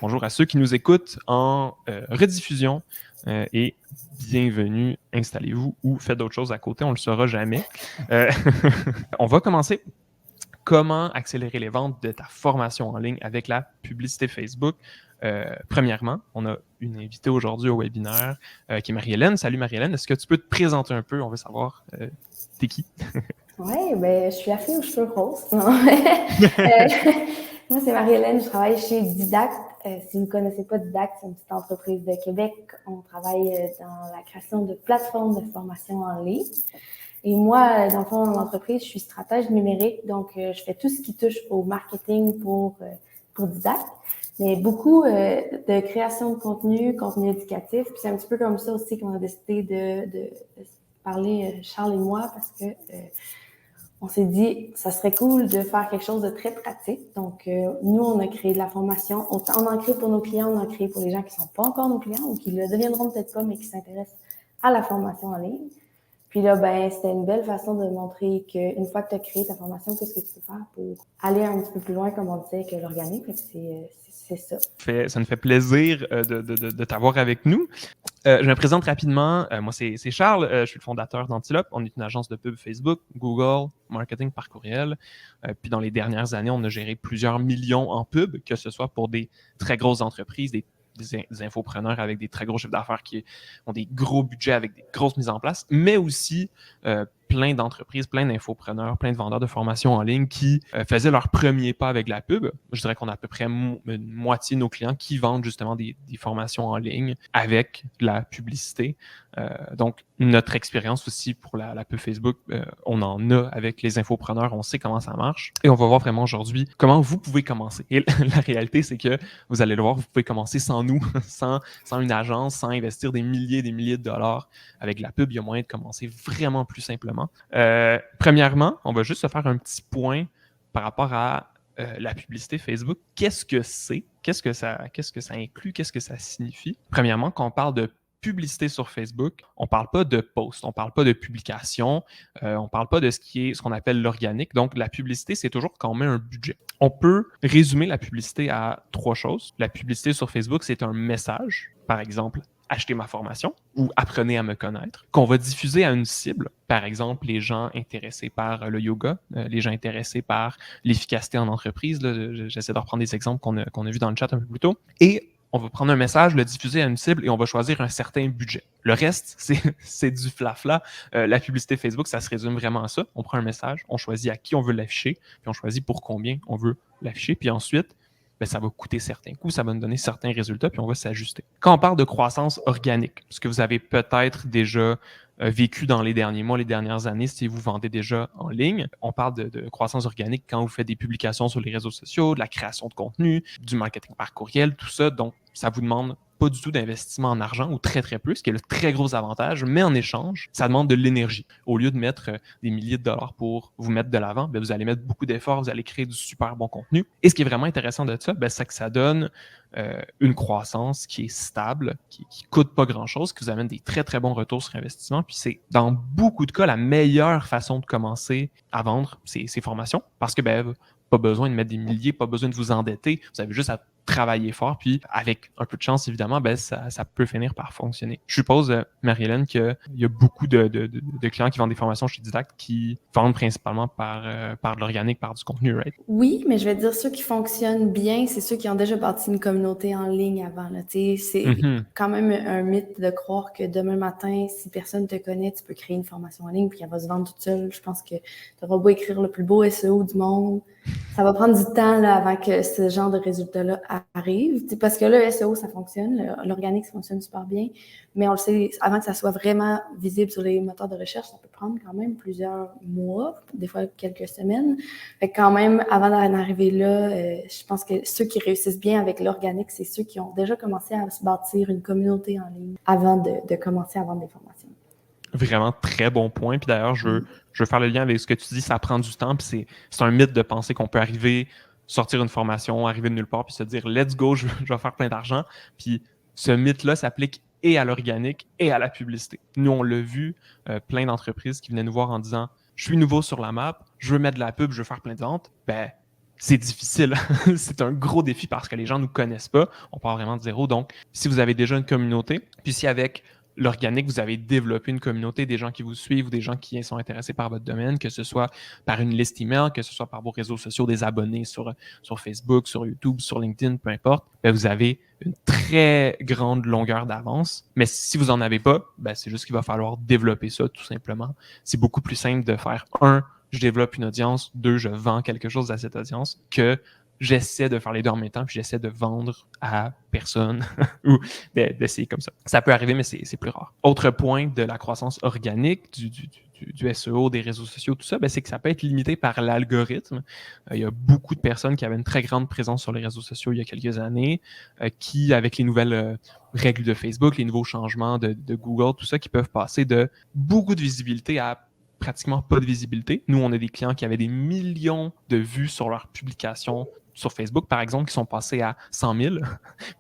bonjour à ceux qui nous écoutent en rediffusion et bienvenue, installez-vous ou faites d'autres choses à côté, on ne le saura jamais. On va commencer. Comment accélérer les ventes de ta formation en ligne avec la publicité Facebook? Premièrement, on a une invitée aujourd'hui au webinaire qui est Marie-Hélène. Salut Marie-Hélène, est-ce que tu peux te présenter un peu? On veut savoir t'es qui? Oui, ben, je suis la fille aux cheveux roses. Non. Moi, c'est Marie-Hélène, je travaille chez Didact. Si vous ne connaissez pas Didact, c'est une petite entreprise de Québec. On travaille dans la création de plateformes de formation en ligne. Et moi, dans le fond, dans l'entreprise, je suis stratège numérique. Donc, je fais tout ce qui touche au marketing pour Didact. Mais beaucoup de création de contenu éducatif. Puis c'est un petit peu comme ça aussi qu'on a décidé de parler, Charles et moi, parce que on s'est dit, ça serait cool de faire quelque chose de très pratique. Donc, nous, on a créé de la formation. On en crée pour nos clients, on en crée pour les gens qui ne sont pas encore nos clients ou qui le deviendront peut-être pas, mais qui s'intéressent à la formation en ligne. Puis là, ben, c'était une belle façon de montrer qu'une fois que tu as créé ta formation, qu'est-ce que tu peux faire pour aller un petit peu plus loin, comme on disait, que l'organique. C'est ça. Ça nous fait plaisir de t'avoir avec nous. Je me présente rapidement. Moi, c'est Charles. Je suis le fondateur d'Antilope. On est une agence de pub Facebook, Google, marketing par courriel. Puis dans les dernières années, on a géré plusieurs millions en pub, que ce soit pour des très grosses entreprises, des infopreneurs avec des très gros chiffres d'affaires qui ont des gros budgets avec des grosses mises en place, mais aussi plein d'entreprises, plein d'infopreneurs, plein de vendeurs de formation en ligne qui faisaient leur premier pas avec la pub. Je dirais qu'on a à peu près une moitié de nos clients qui vendent justement des formations en ligne avec la publicité. Donc, notre expérience aussi pour la pub Facebook, on en a avec les infopreneurs, on sait comment ça marche. Et on va voir vraiment aujourd'hui comment vous pouvez commencer. Et la réalité, c'est que vous allez le voir, vous pouvez commencer sans nous, sans une agence, sans investir des milliers de dollars. Avec la pub, il y a moyen de commencer vraiment plus simplement. Premièrement, on va juste se faire un petit point par rapport à la publicité Facebook. Qu'est-ce que c'est? Qu'est-ce que ça inclut? Qu'est-ce que ça signifie? Premièrement, quand on parle de publicité sur Facebook, on ne parle pas de post, on ne parle pas de publication, on ne parle pas de ce qu'on appelle l'organique. Donc, la publicité, c'est toujours quand on met un budget. On peut résumer la publicité à 3 choses. La publicité sur Facebook, c'est un message, par exemple, achetez ma formation ou apprenez à me connaître, qu'on va diffuser à une cible, par exemple les gens intéressés par le yoga, les gens intéressés par l'efficacité en entreprise. Là, j'essaie de reprendre des exemples qu'on a vus dans le chat un peu plus tôt. Et on va prendre un message, le diffuser à une cible et on va choisir un certain budget. Le reste, c'est du flafla. La publicité Facebook, ça se résume vraiment à ça. On prend un message, on choisit à qui on veut l'afficher, puis on choisit pour combien on veut l'afficher, puis ensuite, ben, ça va coûter certains coûts, ça va nous donner certains résultats, puis on va s'ajuster. Quand on parle de croissance organique, ce que vous avez peut-être déjà vécu dans les derniers mois, les dernières années, si vous vendez déjà en ligne, on parle de croissance organique quand vous faites des publications sur les réseaux sociaux, de la création de contenu, du marketing par courriel, tout ça. Donc, ça vous demande pas du tout d'investissement en argent ou très, très peu, ce qui est le très gros avantage, mais en échange, ça demande de l'énergie. Au lieu de mettre des milliers de dollars pour vous mettre de l'avant, ben, vous allez mettre beaucoup d'efforts, vous allez créer du super bon contenu. Et ce qui est vraiment intéressant de ça, ben, c'est que ça donne une croissance qui est stable, qui coûte pas grand-chose, qui vous amène des très, très bons retours sur investissement. Puis c'est, dans beaucoup de cas, la meilleure façon de commencer à vendre ces formations parce que, ben, pas besoin de mettre des milliers, pas besoin de vous endetter. Vous avez juste à travailler fort, puis avec un peu de chance, évidemment, ben, ça peut finir par fonctionner. Je suppose, Marie-Hélène, qu'il y a beaucoup de clients qui vendent des formations chez Didact qui vendent principalement par de l'organique, par du contenu, right? Oui, mais je vais dire ceux qui fonctionnent bien, c'est ceux qui ont déjà bâti une communauté en ligne avant. Là. C'est quand même un mythe de croire que demain matin, si personne te connaît, tu peux créer une formation en ligne puis qu'elle va se vendre toute seule. Je pense que tu auras beau écrire le plus beau SEO du monde. Ça va prendre du temps là, avant que ce genre de résultats-là arrive. Parce que là, le SEO, ça fonctionne. L'organique, ça fonctionne super bien. Mais on le sait, avant que ça soit vraiment visible sur les moteurs de recherche, ça peut prendre quand même plusieurs mois, des fois quelques semaines. Fait que quand même, avant d'en arriver là, je pense que ceux qui réussissent bien avec l'organique, c'est ceux qui ont déjà commencé à se bâtir une communauté en ligne avant de commencer à vendre des formations. Vraiment très bon point. Puis d'ailleurs, je veux faire le lien avec ce que tu dis, ça prend du temps. Puis c'est un mythe de penser qu'on peut arriver, sortir une formation, arriver de nulle part, puis se dire let's go, je vais faire plein d'argent. Puis ce mythe-là s'applique et à l'organique et à la publicité. Nous, on l'a vu, plein d'entreprises qui venaient nous voir en disant je suis nouveau sur la map, je veux mettre de la pub, je veux faire plein de ventes. Ben, c'est difficile. C'est un gros défi parce que les gens ne nous connaissent pas. On part vraiment de zéro. Donc, si vous avez déjà une communauté, puis si avec l'organique, vous avez développé une communauté, des gens qui vous suivent ou des gens qui sont intéressés par votre domaine, que ce soit par une liste email, que ce soit par vos réseaux sociaux, des abonnés sur Facebook, sur YouTube, sur LinkedIn, peu importe, ben vous avez une très grande longueur d'avance. Mais si vous n'en avez pas, ben c'est juste qu'il va falloir développer ça tout simplement. C'est beaucoup plus simple de faire je développe une audience, 2, je vends quelque chose à cette audience, que j'essaie de faire les deux en même temps, puis j'essaie de vendre à personne ou d'essayer comme ça. Ça peut arriver, mais c'est plus rare. Autre point de la croissance organique, du SEO, des réseaux sociaux, tout ça, c'est que ça peut être limité par l'algorithme. Il y a beaucoup de personnes qui avaient une très grande présence sur les réseaux sociaux il y a quelques années, qui, avec les nouvelles règles de Facebook, les nouveaux changements de Google, tout ça, qui peuvent passer de beaucoup de visibilité à pratiquement pas de visibilité. Nous, on a des clients qui avaient des millions de vues sur leurs publications sur Facebook, par exemple, qui sont passés à 100 000.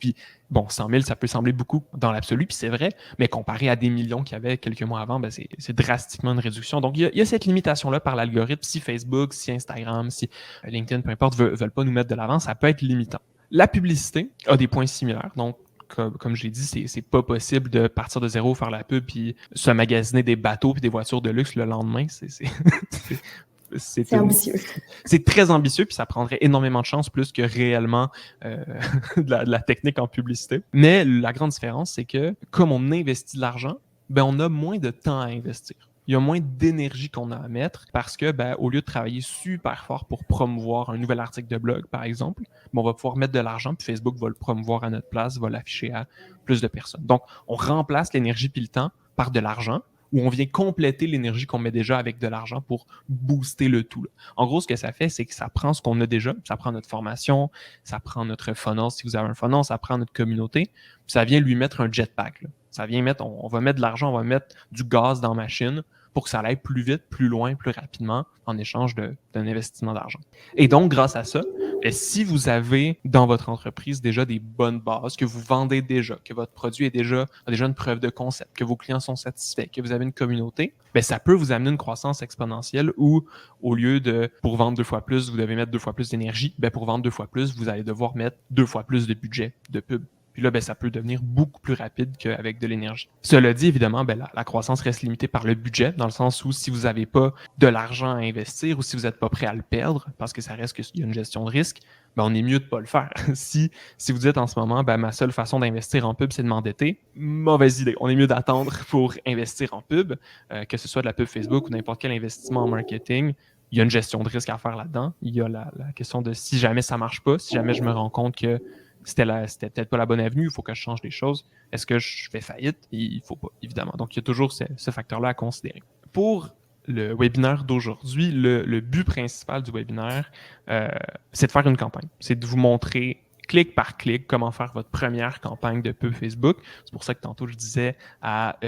Puis, 100 000, ça peut sembler beaucoup dans l'absolu, puis c'est vrai, mais comparé à des millions qu'il y avait quelques mois avant, c'est drastiquement une réduction. Donc, il y a cette limitation-là par l'algorithme. Si Facebook, si Instagram, si LinkedIn, peu importe, veulent pas nous mettre de l'avant, ça peut être limitant. La publicité a des points similaires. Donc, comme je l'ai dit, c'est pas possible de partir de zéro, faire la pub, puis se magasiner des bateaux puis des voitures de luxe le lendemain. C'est ambitieux. C'est très ambitieux, puis ça prendrait énormément de chance plus que réellement de la technique en publicité. Mais la grande différence, c'est que comme on investit de l'argent, on a moins de temps à investir. Il y a moins d'énergie qu'on a à mettre parce que, au lieu de travailler super fort pour promouvoir un nouvel article de blog, par exemple, on va pouvoir mettre de l'argent, puis Facebook va le promouvoir à notre place, va l'afficher à plus de personnes. Donc, on remplace l'énergie puis le temps par de l'argent, où on vient compléter l'énergie qu'on met déjà avec de l'argent pour booster le tout. Là. En gros, ce que ça fait, c'est que ça prend ce qu'on a déjà, ça prend notre formation, ça prend notre funnel, si vous avez un funnel, ça prend notre communauté, puis ça vient lui mettre un jetpack. Là. Ça vient mettre, on va mettre de l'argent, on va mettre du gaz dans la machine pour que ça aille plus vite, plus loin, plus rapidement en échange d'un investissement d'argent. Et donc, grâce à ça, si vous avez dans votre entreprise déjà des bonnes bases, que vous vendez déjà, que votre produit a déjà une preuve de concept, que vos clients sont satisfaits, que vous avez une communauté, ça peut vous amener une croissance exponentielle où, au lieu de, pour vendre 2 fois plus, vous devez mettre 2 fois plus d'énergie, pour vendre 2 fois plus, vous allez devoir mettre 2 fois plus de budget de pub. Puis là, ça peut devenir beaucoup plus rapide qu'avec de l'énergie. Cela dit, évidemment, la croissance reste limitée par le budget, dans le sens où si vous n'avez pas de l'argent à investir ou si vous n'êtes pas prêt à le perdre, parce que ça reste qu'il y a une gestion de risque, on est mieux de ne pas le faire. Si vous dites en ce moment, ma seule façon d'investir en pub, c'est de m'endetter, mauvaise idée. On est mieux d'attendre pour investir en pub, que ce soit de la pub Facebook ou n'importe quel investissement en marketing. Il y a une gestion de risque à faire là-dedans. Il y a la question de si jamais ça ne marche pas, si jamais je me rends compte que c'était peut-être pas la bonne avenue, il faut que je change des choses. Est-ce que je fais faillite? Il faut pas, évidemment. Donc, il y a toujours ce facteur-là à considérer. Pour le webinaire d'aujourd'hui, le but principal du webinaire, c'est de faire une campagne. C'est de vous montrer clic par clic comment faire votre première campagne de pub Facebook. C'est pour ça que tantôt, je disais à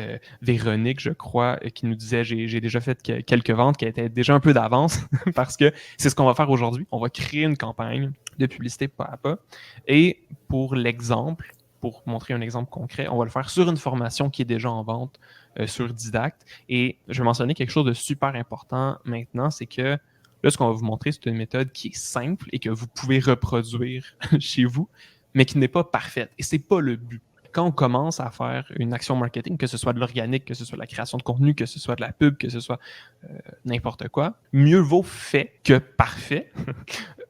Véronique, je crois, qui nous disait j'ai déjà fait quelques ventes qui étaient déjà un peu d'avance parce que c'est ce qu'on va faire aujourd'hui. On va créer une campagne de publicité pas à pas. Et pour l'exemple, pour montrer un exemple concret, on va le faire sur une formation qui est déjà en vente sur Didacte. Et je vais mentionner quelque chose de super important maintenant, c'est que là, ce qu'on va vous montrer, c'est une méthode qui est simple et que vous pouvez reproduire chez vous, mais qui n'est pas parfaite. Et ce n'est pas le but. Quand on commence à faire une action marketing, que ce soit de l'organique, que ce soit de la création de contenu, que ce soit de la pub, que ce soit n'importe quoi, mieux vaut fait que parfait.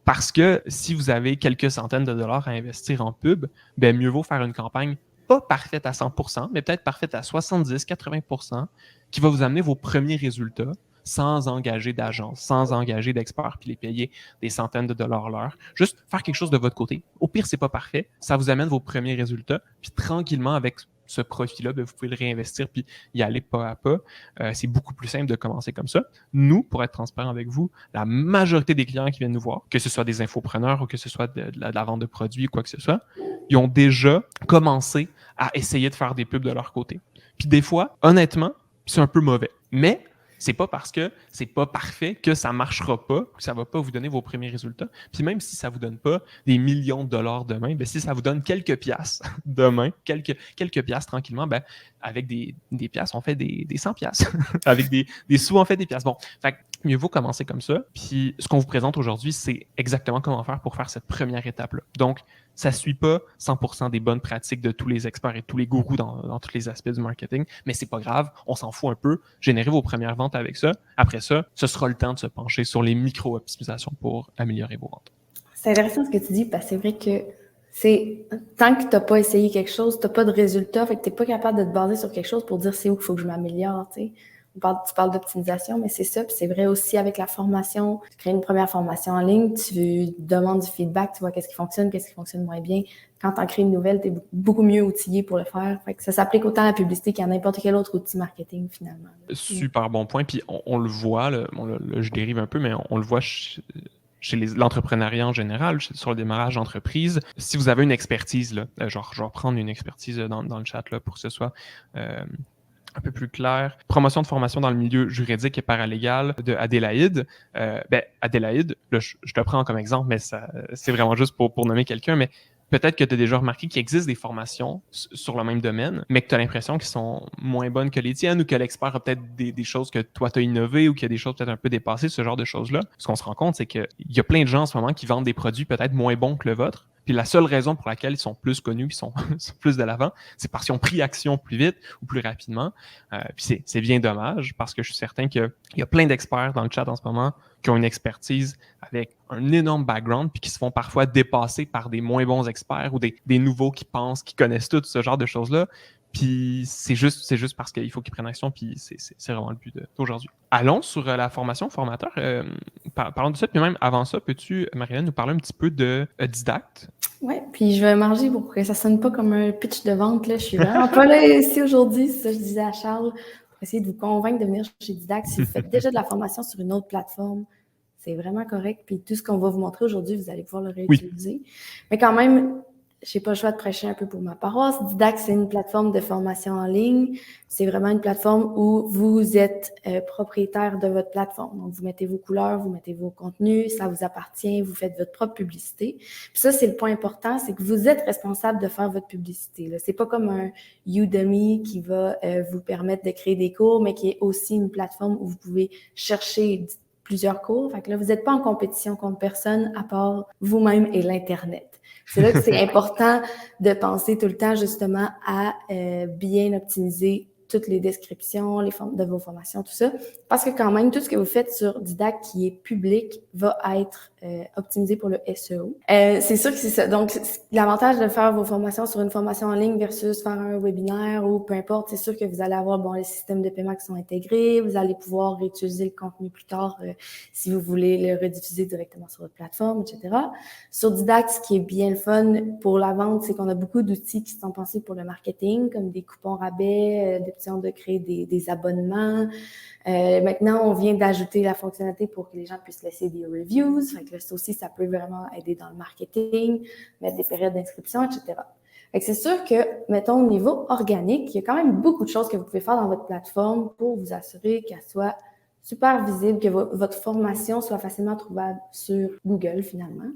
Parce que si vous avez quelques centaines de dollars à investir en pub, mieux vaut faire une campagne pas parfaite à 100%, mais peut-être parfaite à 70-80%, qui va vous amener vos premiers résultats sans engager d'agence, sans engager d'experts puis les payer des centaines de dollars l'heure. Juste faire quelque chose de votre côté. Au pire, c'est pas parfait. Ça vous amène vos premiers résultats. Puis tranquillement, avec ce profit-là, vous pouvez le réinvestir puis y aller pas à pas. C'est beaucoup plus simple de commencer comme ça. Nous, pour être transparent avec vous, la majorité des clients qui viennent nous voir, que ce soit des infopreneurs ou que ce soit de la vente de produits ou quoi que ce soit, ils ont déjà commencé à essayer de faire des pubs de leur côté. Puis des fois, honnêtement, c'est un peu mauvais. Mais c'est pas parce que c'est pas parfait que ça marchera pas, que ça va pas vous donner vos premiers résultats. Puis même si ça vous donne pas des millions de dollars demain, ben si ça vous donne quelques piastres demain, quelques piastres tranquillement, ben avec des piastres, on fait des 100 piastres. Avec des sous, on fait des piastres. Bon, fait que mieux vaut commencer comme ça. Puis ce qu'on vous présente aujourd'hui, c'est exactement comment faire pour faire cette première étape-là. Donc, ça ne suit pas 100% des bonnes pratiques de tous les experts et tous les gourous dans tous les aspects du marketing, mais c'est pas grave, on s'en fout un peu. Générez vos premières ventes avec ça. Après ça, ce sera le temps de se pencher sur les micro-optimisations pour améliorer vos ventes. C'est intéressant ce que tu dis, parce que c'est vrai que tant que tu n'as pas essayé quelque chose, tu n'as pas de résultat, fait que tu n'es pas capable de te baser sur quelque chose pour dire c'est où qu'il faut que je m'améliore, tu sais. Tu parles d'optimisation, mais c'est ça. Puis c'est vrai aussi avec la formation. Tu crées une première formation en ligne, tu demandes du feedback, tu vois qu'est-ce qui fonctionne moins bien. Quand tu en crées une nouvelle, tu es beaucoup mieux outillé pour le faire. Fait que ça s'applique autant à la publicité qu'à n'importe quel autre outil marketing, finalement. Super bon point. Puis on le voit, là, je dérive un peu, mais on le voit chez l'entrepreneuriat en général, sur le démarrage d'entreprise. Si vous avez une expertise, là, je vais reprendre une expertise dans le chat là, pour que ce soit un peu plus clair. Promotion de formation dans le milieu juridique et paralégal de Adélaïde. Adélaïde, là, je te prends comme exemple, mais c'est vraiment juste pour nommer quelqu'un, mais peut-être que tu as déjà remarqué qu'il existe des formations sur le même domaine, mais que tu as l'impression qu'elles sont moins bonnes que les tiennes ou que l'expert a peut-être des choses que toi, tu as innové ou qu'il y a des choses peut-être un peu dépassées, ce genre de choses-là. Ce qu'on se rend compte, c'est qu'il y a plein de gens en ce moment qui vendent des produits peut-être moins bons que le vôtre. Puis la seule raison pour laquelle ils sont plus connus, ils sont plus de l'avant, c'est parce qu'ils ont pris action plus vite ou plus rapidement. Puis c'est bien dommage parce que je suis certain qu'il y a plein d'experts dans le chat en ce moment qui ont une expertise avec un énorme background puis qui se font parfois dépasser par des moins bons experts ou des nouveaux qui pensent, qui connaissent tout ce genre de choses-là. Puis c'est juste parce qu'il faut qu'ils prennent action, puis c'est vraiment le but d'aujourd'hui. Allons sur la formation formateur. Parlons de ça, puis même avant ça, peux-tu, Marianne, nous parler un petit peu de Didacte? Oui, puis je vais manger pour que ça sonne pas comme un pitch de vente. Là. Je suis vraiment pas là ici aujourd'hui, c'est ça que je disais à Charles, pour essayer de vous convaincre de venir chez Didacte. Si vous faites déjà de la formation sur une autre plateforme, c'est vraiment correct. Puis tout ce qu'on va vous montrer aujourd'hui, vous allez pouvoir le réutiliser. Oui. Mais quand même, j'ai pas le choix de prêcher un peu pour ma paroisse. Didacte, c'est une plateforme de formation en ligne. C'est vraiment une plateforme où vous êtes propriétaire de votre plateforme. Donc, vous mettez vos couleurs, vous mettez vos contenus, ça vous appartient, vous faites votre propre publicité. Puis ça, c'est le point important, c'est que vous êtes responsable de faire votre publicité. Là. C'est pas comme un Udemy qui va vous permettre de créer des cours, mais qui est aussi une plateforme où vous pouvez chercher plusieurs cours. Fait que là, vous n'êtes pas en compétition contre personne à part vous-même et l'Internet. C'est là que c'est important de penser tout le temps justement à bien optimiser toutes les descriptions, de vos formations, tout ça. Parce que quand même, tout ce que vous faites sur Didacte qui est public va être optimisé pour le SEO. C'est sûr que c'est ça. Donc, l'avantage de faire vos formations sur une formation en ligne versus faire un webinaire ou peu importe, c'est sûr que vous allez avoir les systèmes de paiement qui sont intégrés. Vous allez pouvoir réutiliser le contenu plus tard si vous voulez le rediffuser directement sur votre plateforme, etc. Sur Didacte, ce qui est bien le fun pour la vente, c'est qu'on a beaucoup d'outils qui sont pensés pour le marketing, comme des coupons rabais, l'option de créer des abonnements. Maintenant, on vient d'ajouter la fonctionnalité pour que les gens puissent laisser des reviews. Fait que là, ça aussi, ça peut vraiment aider dans le marketing, mettre des périodes d'inscription, etc. Fait que c'est sûr que, mettons, au niveau organique, il y a quand même beaucoup de choses que vous pouvez faire dans votre plateforme pour vous assurer qu'elle soit super visible, que votre formation soit facilement trouvable sur Google, finalement.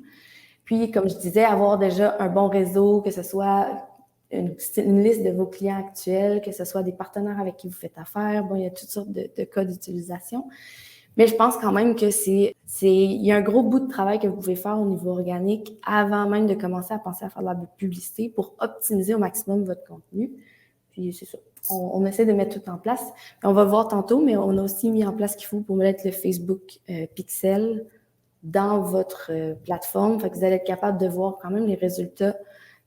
Puis, comme je disais, avoir déjà un bon réseau, que ce soit une liste de vos clients actuels, que ce soit des partenaires avec qui vous faites affaire. Bon, il y a toutes sortes de cas d'utilisation. Mais je pense quand même que il y a un gros bout de travail que vous pouvez faire au niveau organique avant même de commencer à penser à faire de la publicité pour optimiser au maximum votre contenu. Puis c'est ça. On essaie de mettre tout en place. On va voir tantôt, mais on a aussi mis en place ce qu'il faut pour mettre le Facebook Pixel dans votre plateforme. Fait que vous allez être capable de voir quand même les résultats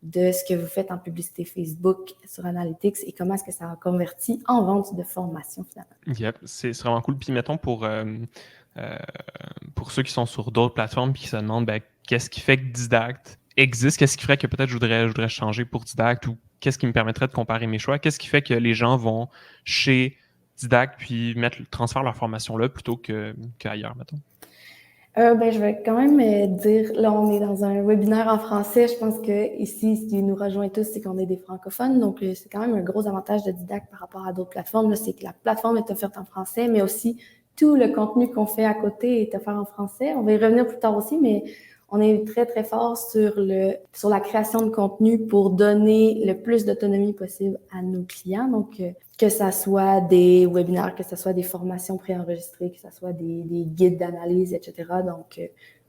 de ce que vous faites en publicité Facebook sur Analytics et comment est-ce que ça a converti en vente de formation finalement. Yep, c'est vraiment cool. Puis mettons pour ceux qui sont sur d'autres plateformes et qui se demandent qu'est-ce qui fait que Didacte existe, qu'est-ce qui ferait que peut-être je voudrais changer pour Didacte ou qu'est-ce qui me permettrait de comparer mes choix, qu'est-ce qui fait que les gens vont chez Didacte puis transfèrent leur formation là plutôt qu'ailleurs, mettons. Je vais quand même dire, là, on est dans un webinaire en français. Je pense que ici, ce qui nous rejoint tous, c'est qu'on est des francophones. Donc, c'est quand même un gros avantage de Didact par rapport à d'autres plateformes. Là, c'est que la plateforme est offerte en français, mais aussi tout le contenu qu'on fait à côté est offert en français. On va y revenir plus tard aussi, mais on est très, très fort sur la création de contenu pour donner le plus d'autonomie possible à nos clients. Donc, que ça soit des webinaires, que ce soit des formations préenregistrées, que ce soit des guides d'analyse, etc. Donc,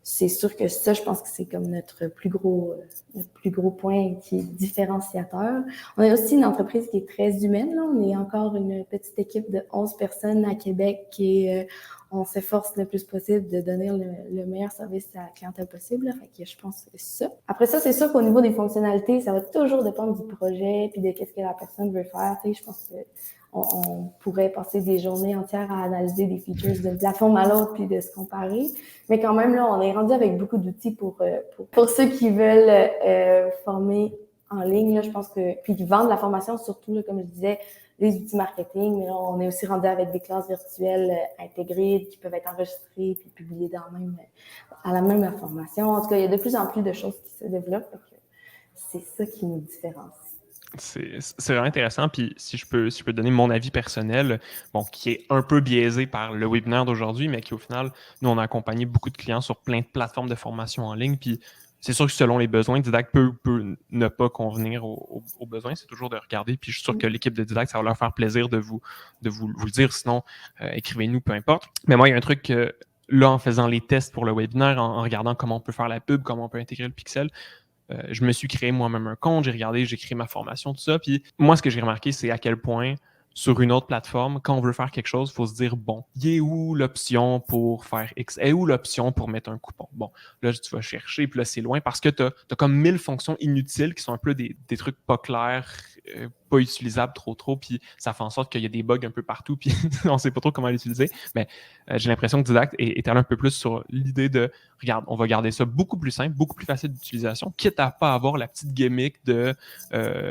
c'est sûr que ça, je pense que c'est comme notre plus gros point qui est différenciateur. On est aussi une entreprise qui est très humaine, là. On est encore une petite équipe de 11 personnes à Québec et on s'efforce le plus possible de donner le meilleur service à la clientèle possible. Là. Fait que je pense que c'est ça. Après ça, c'est sûr qu'au niveau des fonctionnalités, ça va toujours dépendre du projet puis de qu'est-ce que la personne veut faire. Tu sais, je pense que on pourrait passer des journées entières à analyser des features d'une plateforme à l'autre puis de se comparer. Mais quand même, là, on est rendu avec beaucoup d'outils pour ceux qui veulent former en ligne. Là, je pense que puis qui vendent la formation, surtout, là, comme je disais, les outils marketing. Mais là, on est aussi rendu avec des classes virtuelles intégrées qui peuvent être enregistrées puis publiées à la même formation. En tout cas, il y a de plus en plus de choses qui se développent. Donc, c'est ça qui nous différencie. C'est vraiment intéressant. Puis si je peux donner mon avis personnel, qui est un peu biaisé par le webinaire d'aujourd'hui, mais qui au final, nous, on a accompagné beaucoup de clients sur plein de plateformes de formation en ligne. Puis c'est sûr que selon les besoins, Didact peut ne pas convenir aux besoins. C'est toujours de regarder. Puis je suis sûr que l'équipe de Didact, ça va leur faire plaisir de vous le dire. Sinon, écrivez-nous, peu importe. Mais moi, il y a un truc là, en faisant les tests pour le webinaire, en regardant comment on peut faire la pub, comment on peut intégrer le pixel, je me suis créé moi-même un compte, j'ai regardé, j'ai créé ma formation, tout ça. Puis moi, ce que j'ai remarqué, c'est à quel point sur une autre plateforme, quand on veut faire quelque chose, il faut se dire, bon, il est où l'option pour faire X? Est où l'option pour mettre un coupon? Bon, là, tu vas chercher, puis là, c'est loin parce que tu as comme 1000 fonctions inutiles qui sont un peu des trucs pas clairs, pas utilisables trop, puis ça fait en sorte qu'il y a des bugs un peu partout, puis on sait pas trop comment l'utiliser. Mais j'ai l'impression que Didact est allé un peu plus sur l'idée de, regarde, on va garder ça beaucoup plus simple, beaucoup plus facile d'utilisation, quitte à pas avoir la petite gimmick de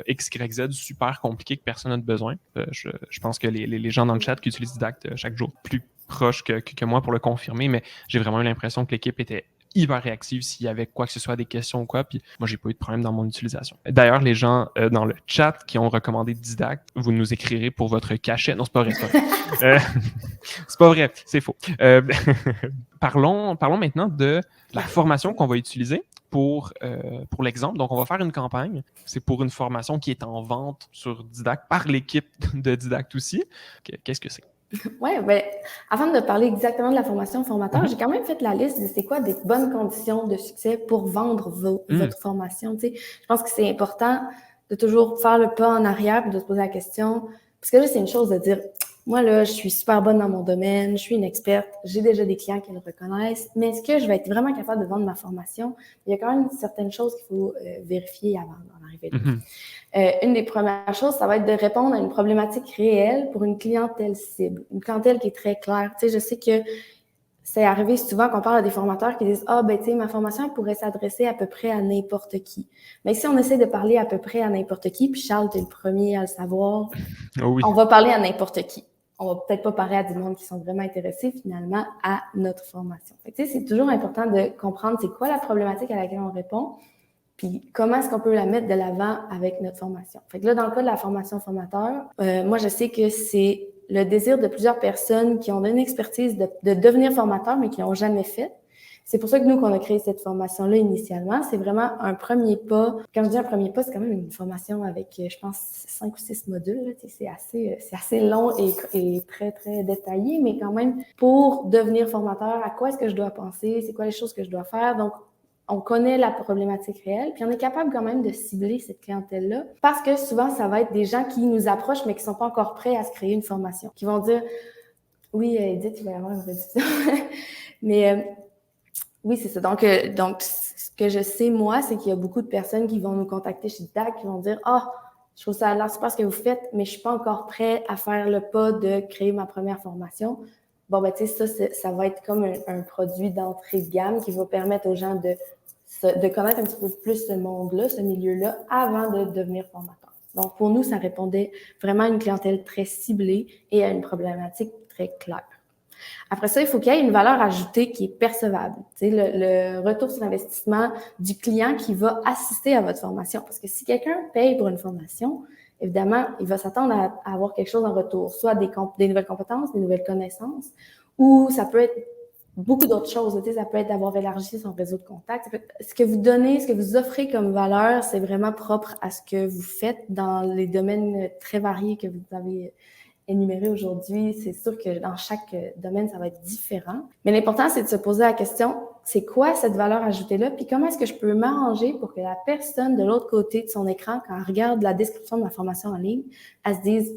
X, Y, Z super compliqué que personne n'a besoin. Je pense que les gens dans le chat qui utilisent Didact chaque jour, plus proches que moi pour le confirmer, mais j'ai vraiment eu l'impression que l'équipe était hyper réactive s'il y avait quoi que ce soit, des questions ou quoi, puis moi, j'ai pas eu de problème dans mon utilisation. D'ailleurs, les gens dans le chat qui ont recommandé Didact, vous nous écrirez pour votre cachet. Non, c'est pas vrai, c'est pas vrai. C'est pas vrai, c'est faux. Parlons maintenant de la formation qu'on va utiliser pour l'exemple. Donc, on va faire une campagne. C'est pour une formation qui est en vente sur Didact par l'équipe de Didact aussi. Qu'est-ce que c'est? Oui, avant de parler exactement de la formation formateur, j'ai quand même fait la liste de c'est quoi des bonnes conditions de succès pour vendre votre formation. Tu sais, je pense que c'est important de toujours faire le pas en arrière et de se poser la question. Parce que là, c'est une chose de dire, moi, là, je suis super bonne dans mon domaine, je suis une experte, j'ai déjà des clients qui le reconnaissent, mais est-ce que je vais être vraiment capable de vendre ma formation? Il y a quand même certaines choses qu'il faut vérifier avant d'en arriver là. Une des premières choses, ça va être de répondre à une problématique réelle pour une clientèle cible, une clientèle qui est très claire. Tu sais, je sais que c'est arrivé souvent qu'on parle à des formateurs qui disent « Ah, tu sais, ma formation elle pourrait s'adresser à peu près à n'importe qui. » Mais si on essaie de parler à peu près à n'importe qui, puis Charles, tu es le premier à le savoir, on va parler à n'importe qui. On va peut-être pas parler à des mondes qui sont vraiment intéressés finalement à notre formation. Tu sais, c'est toujours important de comprendre c'est quoi la problématique à laquelle on répond, puis comment est-ce qu'on peut la mettre de l'avant avec notre formation. Fait que là, dans le cas de la formation formateur, moi, je sais que c'est le désir de plusieurs personnes qui ont une expertise de devenir formateur, mais qui n'ont jamais fait. C'est pour ça que nous, qu'on a créé cette formation-là initialement. C'est vraiment un premier pas. Quand je dis un premier pas, c'est quand même une formation avec, je pense, 5 ou 6 modules. Là. C'est assez long et très, très détaillé, mais quand même, pour devenir formateur, à quoi est-ce que je dois penser? C'est quoi les choses que je dois faire? Donc, on connaît la problématique réelle, puis on est capable quand même de cibler cette clientèle-là, parce que souvent, ça va être des gens qui nous approchent, mais qui sont pas encore prêts à se créer une formation, qui vont dire « Oui, Edith, il va y avoir une réduction. » Mais oui, c'est ça. Donc, ce que je sais, moi, c'est qu'il y a beaucoup de personnes qui vont nous contacter chez Didact, qui vont dire « Ah, je trouve ça a l'air super ce que vous faites, mais je suis pas encore prêt à faire le pas de créer ma première formation. » Bon, tu sais, ça va être comme un produit d'entrée de gamme qui va permettre aux gens de connaître un petit peu plus ce monde-là, ce milieu-là, avant de devenir formateur. Donc, pour nous, ça répondait vraiment à une clientèle très ciblée et à une problématique très claire. Après ça, il faut qu'il y ait une valeur ajoutée qui est percevable. Tu sais, le retour sur investissement du client qui va assister à votre formation. Parce que si quelqu'un paye pour une formation, évidemment, il va s'attendre à avoir quelque chose en retour, soit des nouvelles compétences, des nouvelles connaissances, ou ça peut être beaucoup d'autres choses. Tu sais, ça peut être d'avoir élargi son réseau de contacts. Ce que vous donnez, ce que vous offrez comme valeur, c'est vraiment propre à ce que vous faites dans les domaines très variés que vous avez énumérés aujourd'hui. C'est sûr que dans chaque domaine, ça va être différent. Mais l'important, c'est de se poser la question, c'est quoi cette valeur ajoutée-là? Puis comment est-ce que je peux m'arranger pour que la personne de l'autre côté de son écran, quand elle regarde la description de ma formation en ligne, elle se dise,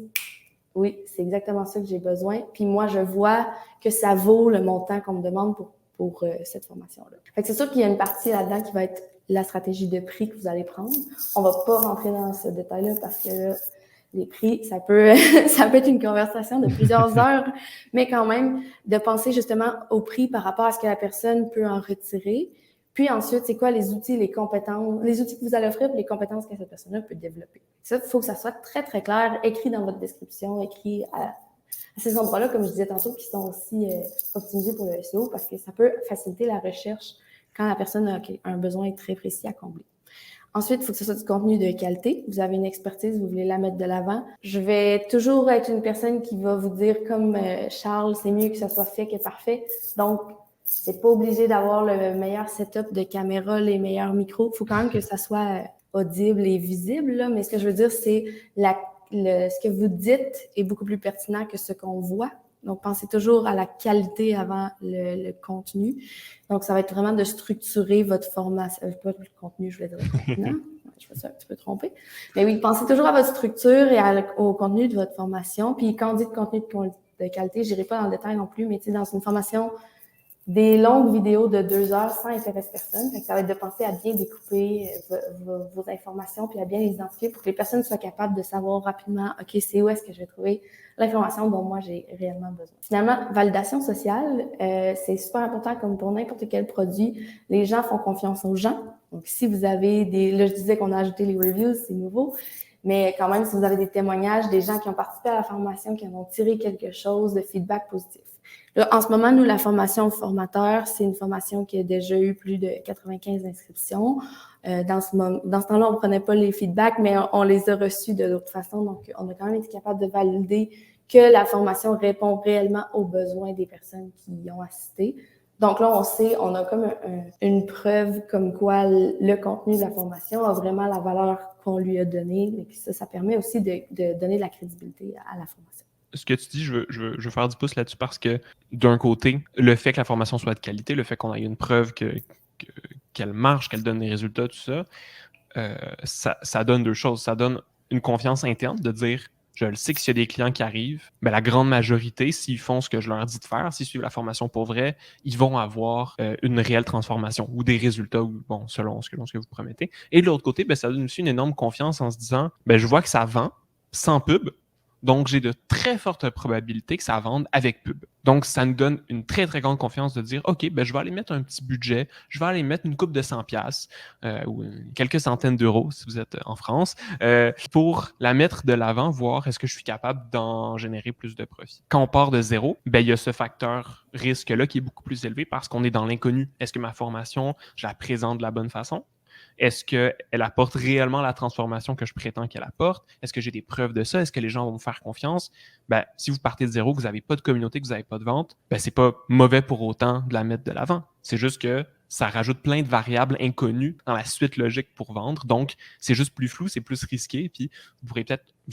oui, c'est exactement ça que j'ai besoin. Puis moi, je vois que ça vaut le montant qu'on me demande pour cette formation-là. Fait que c'est sûr qu'il y a une partie là-dedans qui va être la stratégie de prix que vous allez prendre. On va pas rentrer dans ce détail-là parce que là, les prix, ça peut être une conversation de plusieurs heures, mais quand même, de penser justement au prix par rapport à ce que la personne peut en retirer. Puis ensuite, c'est quoi les outils, les compétences, les outils que vous allez offrir, puis les compétences que cette personne-là peut développer. Ça, il faut que ça soit très, très clair, écrit dans votre description, écrit à ces endroits-là, comme je disais tantôt, qui sont aussi optimisés pour le SEO, parce que ça peut faciliter la recherche quand la personne a un besoin très précis à combler. Ensuite, il faut que ce soit du contenu de qualité. Vous avez une expertise, vous voulez la mettre de l'avant. Je vais toujours être une personne qui va vous dire, comme Charles, c'est mieux que ça soit fait que parfait. Donc, c'est pas obligé d'avoir le meilleur setup de caméra, les meilleurs micros. Il faut quand même que ça soit audible et visible, là. Mais ce que je veux dire, c'est ce que vous dites est beaucoup plus pertinent que ce qu'on voit. Donc, pensez toujours à la qualité avant le contenu. Donc, ça va être vraiment de structurer votre formation. Pas le contenu, je voulais dire le contenant. Je me suis un petit peu trompée. Mais oui, pensez toujours à votre structure et au contenu de votre formation. Puis, quand on dit de contenu de qualité, je n'irai pas dans le détail non plus, mais tu sais, dans une formation, des longues vidéos de 2 heures, ça intéresse personne. Fait que ça va être de penser à bien découper vos informations puis à bien les identifier pour que les personnes soient capables de savoir rapidement, OK, c'est où est-ce que je vais trouver l'information dont moi j'ai réellement besoin. Finalement, validation sociale, c'est super important comme pour n'importe quel produit. Les gens font confiance aux gens. Donc, si vous avez là, je disais qu'on a ajouté les reviews, c'est nouveau. Mais quand même, si vous avez des témoignages, des gens qui ont participé à la formation, qui en ont tiré quelque chose de feedback positif. Là, en ce moment, nous, la formation formateur, c'est une formation qui a déjà eu plus de 95 inscriptions. Dans ce temps-là, on ne prenait pas les feedbacks, mais on les a reçus de d'autres façons. Donc, on a quand même été capable de valider que la formation répond réellement aux besoins des personnes qui y ont assisté. Donc là, on sait, on a comme une preuve comme quoi le contenu de la formation a vraiment la valeur qu'on lui a donnée. Et ça permet aussi de donner de la crédibilité à la formation. Ce que tu dis, je veux faire du pouce là-dessus parce que, d'un côté, le fait que la formation soit de qualité, le fait qu'on ait une preuve qu'elle marche, qu'elle donne des résultats, tout ça, ça donne deux choses. Ça donne une confiance interne de dire, je le sais que s'il y a des clients qui arrivent, ben la grande majorité, s'ils font ce que je leur dis de faire, s'ils suivent la formation pour vrai, ils vont avoir une réelle transformation ou des résultats, bon, selon ce que vous promettez. Et de l'autre côté, ben, ça donne aussi une énorme confiance en se disant, ben, je vois que ça vend sans pub. Donc, j'ai de très fortes probabilités que ça vende avec pub. Donc, ça nous donne une très, très grande confiance de dire, OK, ben, je vais aller mettre un petit budget, je vais aller mettre une coupe de 100$ ou quelques centaines d'euros si vous êtes en France, pour la mettre de l'avant, voir est-ce que je suis capable d'en générer plus de profit. Quand on part de zéro, ben, il y a ce facteur risque-là qui est beaucoup plus élevé parce qu'on est dans l'inconnu. Est-ce que ma formation, je la présente de la bonne façon? Est-ce qu'elle apporte réellement la transformation que je prétends qu'elle apporte? Est-ce que j'ai des preuves de ça? Est-ce que les gens vont me faire confiance? Ben, si vous partez de zéro, que vous n'avez pas de communauté, que vous n'avez pas de vente, ben, c'est pas mauvais pour autant de la mettre de l'avant. C'est juste que ça rajoute plein de variables inconnues dans la suite logique pour vendre. Donc, c'est juste plus flou, c'est plus risqué. Puis, vous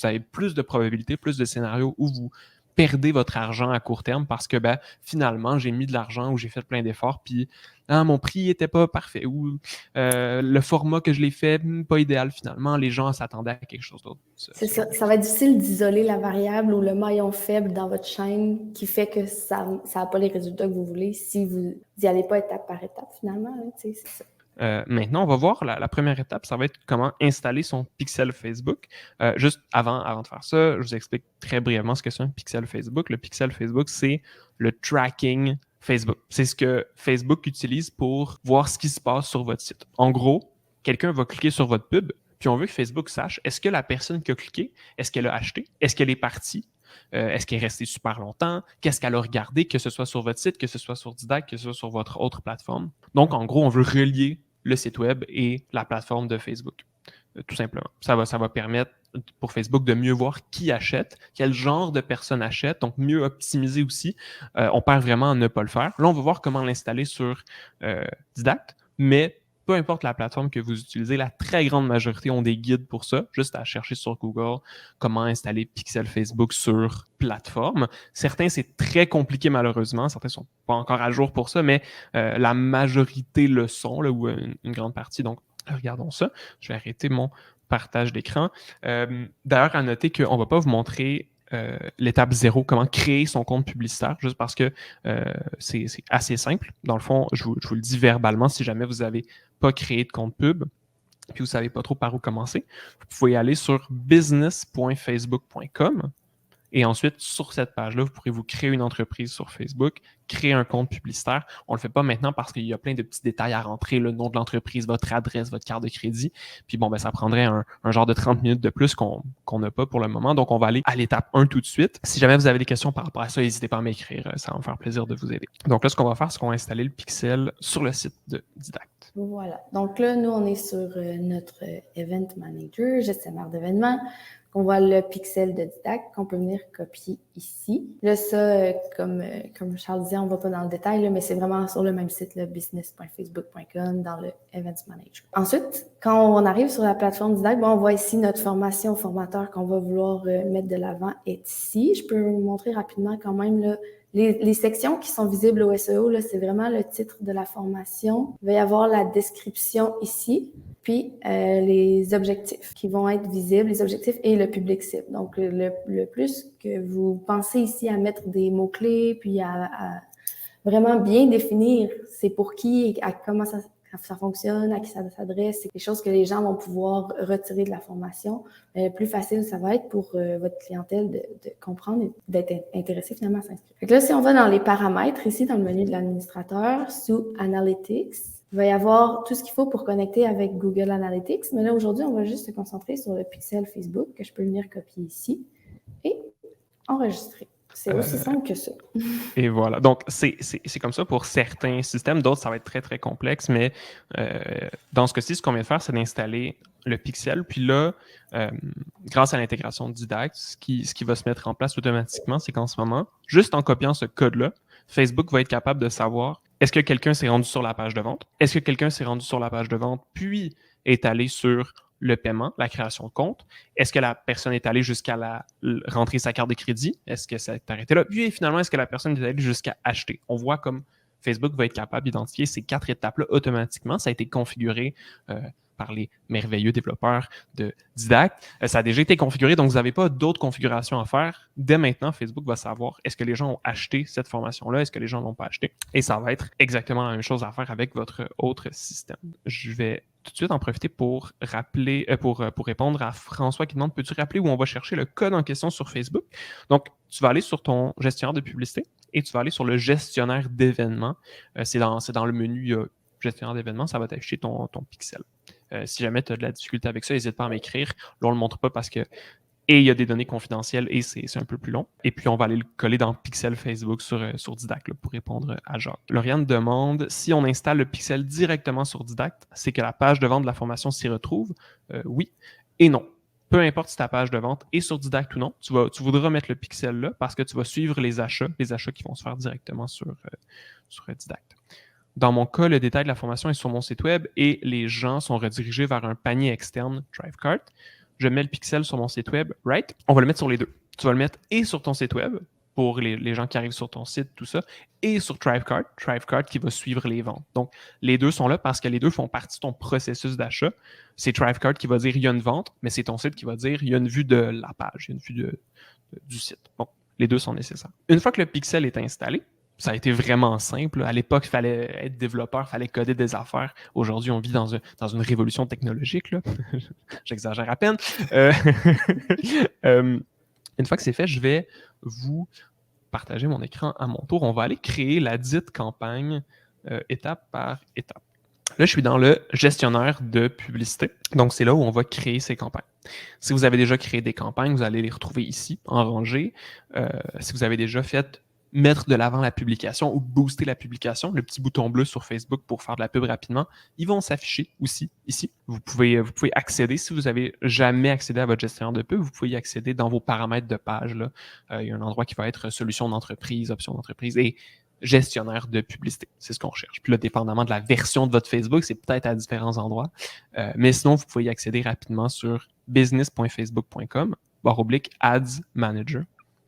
avez plus de probabilités, plus de scénarios où vous perdez votre argent à court terme parce que ben, finalement, j'ai mis de l'argent ou j'ai fait plein d'efforts, puis mon prix n'était pas parfait ou le format que je l'ai fait, pas idéal finalement. Les gens s'attendaient à quelque chose d'autre. C'est ça. Ça va être difficile d'isoler la variable ou le maillon faible dans votre chaîne qui fait que ça n'a pas les résultats que vous voulez si vous n'y allez pas étape par étape finalement. Hein, c'est ça. Maintenant, on va voir la première étape, ça va être comment installer son pixel Facebook. Juste avant de faire ça, je vous explique très brièvement ce que c'est un pixel Facebook. Le pixel Facebook, c'est le tracking Facebook. C'est ce que Facebook utilise pour voir ce qui se passe sur votre site. En gros, quelqu'un va cliquer sur votre pub, puis on veut que Facebook sache, est-ce que la personne qui a cliqué, est-ce qu'elle a acheté, est-ce qu'elle est partie, Est-ce qu'elle est restée super longtemps? Qu'est-ce qu'elle a regardé, que ce soit sur votre site, que ce soit sur Didact, que ce soit sur votre autre plateforme? Donc, en gros, on veut relier le site web et la plateforme de Facebook, tout simplement. Ça va permettre pour Facebook de mieux voir qui achète, quel genre de personnes achètent, donc mieux optimiser aussi. On perd vraiment à ne pas le faire. Là, on va voir comment l'installer sur Didact, mais peu importe la plateforme que vous utilisez, la très grande majorité ont des guides pour ça, juste à chercher sur Google comment installer Pixel Facebook sur plateforme. Certains, c'est très compliqué malheureusement, certains sont pas encore à jour pour ça, mais la majorité le sont, là, ou une grande partie, donc regardons ça. Je vais arrêter mon partage d'écran. D'ailleurs, à noter qu'on ne va pas vous montrer l'étape 0, comment créer son compte publicitaire, juste parce que c'est assez simple. Dans le fond, je vous le dis verbalement, si jamais vous n'avez pas créé de compte pub, puis vous ne savez pas trop par où commencer, vous pouvez aller sur business.facebook.com. Et ensuite, sur cette page-là, vous pourrez vous créer une entreprise sur Facebook, créer un compte publicitaire. On ne le fait pas maintenant parce qu'il y a plein de petits détails à rentrer, le nom de l'entreprise, votre adresse, votre carte de crédit. Puis bon, ça prendrait un genre de 30 minutes de plus qu'on n'a pas pour le moment. Donc, on va aller à l'étape 1 tout de suite. Si jamais vous avez des questions par rapport à ça, n'hésitez pas à m'écrire. Ça va me faire plaisir de vous aider. Donc là, ce qu'on va faire, c'est qu'on va installer le pixel sur le site de Didact. Voilà. Donc là, nous, on est sur notre Event Manager, gestionnaire d'événements. On voit le pixel de Didact qu'on peut venir copier ici. Là, ça, comme Charles disait, on ne va pas dans le détail, là, mais c'est vraiment sur le même site, business.facebook.com, dans le Events Manager. Ensuite, quand on arrive sur la plateforme Didact, on voit ici notre formation formateur qu'on va vouloir mettre de l'avant est ici. Je peux vous montrer rapidement quand même là, les sections qui sont visibles au SEO, là, c'est vraiment le titre de la formation. Il va y avoir la description ici, puis les objectifs qui vont être visibles, les objectifs et le public cible. Donc, le plus que vous pensez ici à mettre des mots-clés, puis à vraiment bien définir c'est pour qui, à comment ça fonctionne, à qui ça s'adresse, c'est quelque chose que les gens vont pouvoir retirer de la formation. Plus facile, ça va être pour votre clientèle de comprendre et d'être intéressé finalement à s'inscrire. Fait que là, si on va dans les paramètres, ici dans le menu de l'administrateur, sous Analytics, il va y avoir tout ce qu'il faut pour connecter avec Google Analytics. Mais là, aujourd'hui, on va juste se concentrer sur le pixel Facebook que je peux venir copier ici et enregistrer. C'est aussi simple que ça. Et voilà. Donc, c'est comme ça pour certains systèmes. D'autres, ça va être très, très complexe. Mais dans ce cas-ci, ce qu'on vient de faire, c'est d'installer le pixel. Puis là, grâce à l'intégration de Didact, ce qui va se mettre en place automatiquement, c'est qu'en ce moment, juste en copiant ce code-là, Facebook va être capable de savoir est-ce que quelqu'un s'est rendu sur la page de vente? Est-ce que quelqu'un s'est rendu sur la page de vente puis est allé sur le paiement, la création de compte? Est-ce que la personne est allée jusqu'à rentrer sa carte de crédit? Est-ce que ça s'est arrêté là? Puis finalement, est-ce que la personne est allée jusqu'à acheter? On voit comme Facebook va être capable d'identifier ces 4 étapes-là automatiquement. Ça a été configuré par les merveilleux développeurs de Didact. Ça a déjà été configuré, donc vous n'avez pas d'autres configurations à faire. Dès maintenant, Facebook va savoir est-ce que les gens ont acheté cette formation-là, est-ce que les gens ne l'ont pas acheté. Et ça va être exactement la même chose à faire avec votre autre système. Je vais tout de suite en profiter pour rappeler, pour répondre à François qui demande peux-tu rappeler où on va chercher le code en question sur Facebook? Donc, tu vas aller sur ton gestionnaire de publicité et tu vas aller sur le gestionnaire d'événements. C'est dans le menu gestionnaire d'événements, ça va t'afficher ton pixel. Si jamais tu as de la difficulté avec ça, n'hésite pas à m'écrire. Là, on ne le montre pas parce que il y a des données confidentielles et c'est un peu plus long. Et puis, on va aller le coller dans Pixel Facebook sur Didact là, pour répondre à Jacques. Lauriane demande si on installe le pixel directement sur Didact, c'est que la page de vente de la formation s'y retrouve? Oui et non. Peu importe si ta page de vente est sur Didact ou non, tu voudras mettre le pixel là parce que tu vas suivre les achats qui vont se faire directement sur Didact. Dans mon cas, le détail de la formation est sur mon site web et les gens sont redirigés vers un panier externe Thrivecart. Je mets le pixel sur mon site web, right? On va le mettre sur les deux. Tu vas le mettre et sur ton site web pour les gens qui arrivent sur ton site, tout ça, et sur Thrivecart qui va suivre les ventes. Donc, les deux sont là parce que les deux font partie de ton processus d'achat. C'est Thrivecart qui va dire il y a une vente, mais c'est ton site qui va dire il y a une vue de la page, il y a une vue du site. Bon, les deux sont nécessaires. Une fois que le pixel est installé, ça a été vraiment simple. À l'époque, il fallait être développeur, il fallait coder des affaires. Aujourd'hui, on vit dans une révolution technologique. Là. J'exagère à peine. Une fois que c'est fait, je vais vous partager mon écran à mon tour. On va aller créer la dite campagne étape par étape. Là, je suis dans le gestionnaire de publicité. Donc, c'est là où on va créer ces campagnes. Si vous avez déjà créé des campagnes, vous allez les retrouver ici, en rangée. Si vous avez déjà fait mettre de l'avant la publication ou booster la publication, le petit bouton bleu sur Facebook pour faire de la pub rapidement, ils vont s'afficher aussi ici. Vous pouvez accéder, si vous n'avez jamais accédé à votre gestionnaire de pub, vous pouvez y accéder dans vos paramètres de page. Là. Il y a un endroit qui va être solution d'entreprise, option d'entreprise et gestionnaire de publicité. C'est ce qu'on recherche. Puis là, dépendamment de la version de votre Facebook, c'est peut-être à différents endroits. Mais sinon, vous pouvez y accéder rapidement sur business.facebook.com/ads manager.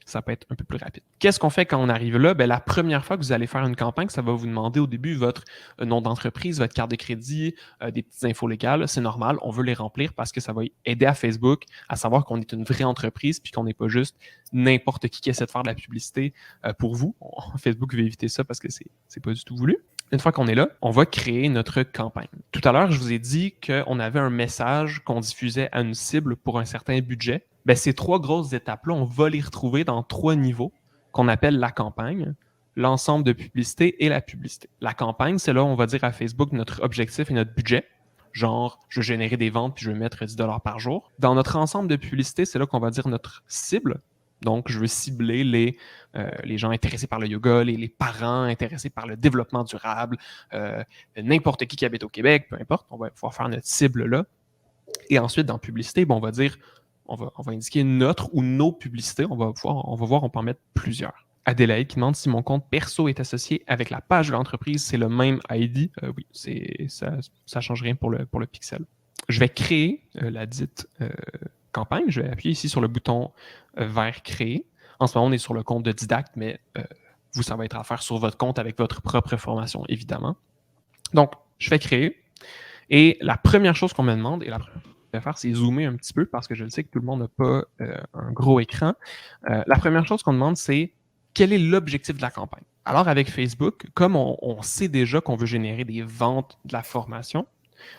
Ça peut être un peu plus rapide. Qu'est-ce qu'on fait quand on arrive là? La première fois que vous allez faire une campagne, ça va vous demander au début votre nom d'entreprise, votre carte de crédit, des petites infos légales. C'est normal, on veut les remplir parce que ça va aider à Facebook à savoir qu'on est une vraie entreprise puis qu'on n'est pas juste n'importe qui essaie de faire de la publicité pour vous. Facebook veut éviter ça parce que c'est pas du tout voulu. Une fois qu'on est là, on va créer notre campagne. Tout à l'heure, je vous ai dit qu'on avait un message qu'on diffusait à une cible pour un certain budget. Ces 3 grosses étapes-là, on va les retrouver dans 3 niveaux qu'on appelle la campagne, l'ensemble de publicité et la publicité. La campagne, c'est là où on va dire à Facebook notre objectif et notre budget. Genre, je veux générer des ventes puis je veux mettre 10 $ par jour. Dans notre ensemble de publicité, c'est là qu'on va dire notre cible. Donc, je veux cibler les gens intéressés par le yoga, les parents intéressés par le développement durable, n'importe qui habite au Québec, peu importe, on va pouvoir faire notre cible là. Et ensuite, dans publicité, on va dire, on va indiquer notre ou nos publicités. On va voir, on peut en mettre plusieurs. Adélaïde qui demande si mon compte perso est associé avec la page de l'entreprise, c'est le même ID. Oui, ça ne change rien pour le pixel. Je vais créer la dite campagne. Je vais appuyer ici sur le bouton vert créer. En ce moment, on est sur le compte de Didacte, mais vous, ça va être à faire sur votre compte avec votre propre formation, évidemment. Donc, je fais créer. Et la première chose qu'on me demande, et la première chose que je vais faire, c'est zoomer un petit peu parce que je le sais que tout le monde n'a pas un gros écran. La première chose qu'on demande, c'est quel est l'objectif de la campagne? Alors, avec Facebook, comme on sait déjà qu'on veut générer des ventes de la formation,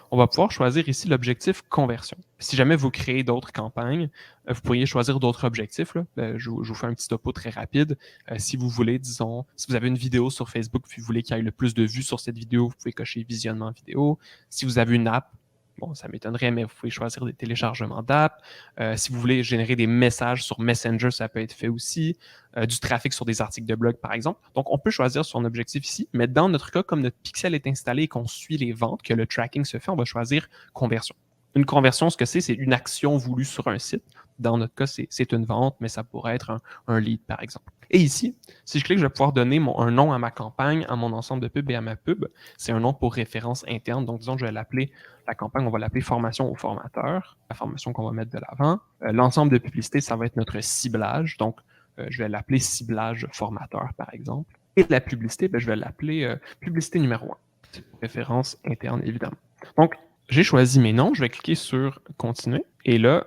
on va pouvoir choisir ici l'objectif conversion. Si jamais vous créez d'autres campagnes, vous pourriez choisir d'autres objectifs. Là. Je vous fais un petit topo très rapide. Si vous voulez, disons, si vous avez une vidéo sur Facebook et vous voulez qu'il y ait le plus de vues sur cette vidéo, vous pouvez cocher visionnement vidéo. Si vous avez une app, bon, ça m'étonnerait, mais vous pouvez choisir des téléchargements d'app. Si vous voulez générer des messages sur Messenger, ça peut être fait aussi. Du trafic sur des articles de blog, par exemple. Donc, on peut choisir son objectif ici, mais dans notre cas, comme notre pixel est installé et qu'on suit les ventes, que le tracking se fait, on va choisir conversion. Une conversion, ce que c'est une action voulue sur un site. Dans notre cas, c'est une vente, mais ça pourrait être un lead, par exemple. Et ici, si je clique, je vais pouvoir donner un nom à ma campagne, à mon ensemble de pub et à ma pub. C'est un nom pour référence interne. Donc, disons, je vais l'appeler, la campagne, on va l'appeler formation au formateur, la formation qu'on va mettre de l'avant. L'ensemble de publicité, ça va être notre ciblage. Donc, je vais l'appeler ciblage formateur, par exemple. Et la publicité, je vais l'appeler publicité numéro 1. C'est une référence interne, évidemment. Donc, j'ai choisi mes noms. Je vais cliquer sur « Continuer ». Et là,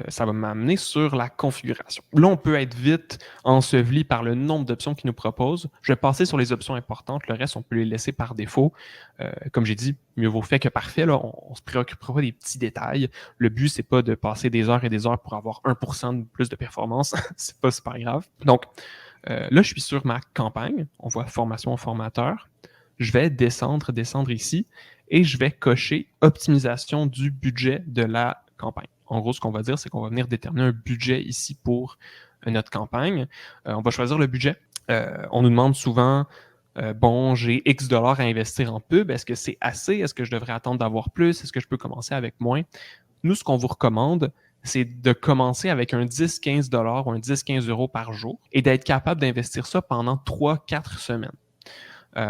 ça va m'amener sur la configuration. Là, on peut être vite enseveli par le nombre d'options qu'il nous propose. Je vais passer sur les options importantes. Le reste, on peut les laisser par défaut. Comme j'ai dit, mieux vaut fait que parfait. Là, on ne se préoccupera pas des petits détails. Le but, c'est pas de passer des heures et des heures pour avoir 1% de plus de performance. C'est pas super grave. Donc, là, je suis sur ma campagne. On voit formation au formateur. Je vais descendre ici et je vais cocher optimisation du budget de la campagne. En gros, ce qu'on va dire, c'est qu'on va venir déterminer un budget ici pour notre campagne. On va choisir le budget. On nous demande souvent, bon, j'ai X $ à investir en pub. Est-ce que c'est assez? Est-ce que je devrais attendre d'avoir plus? Est-ce que je peux commencer avec moins? Nous, ce qu'on vous recommande, c'est de commencer avec un 10-15 $ ou un 10-15 € par jour et d'être capable d'investir ça pendant 3-4 semaines.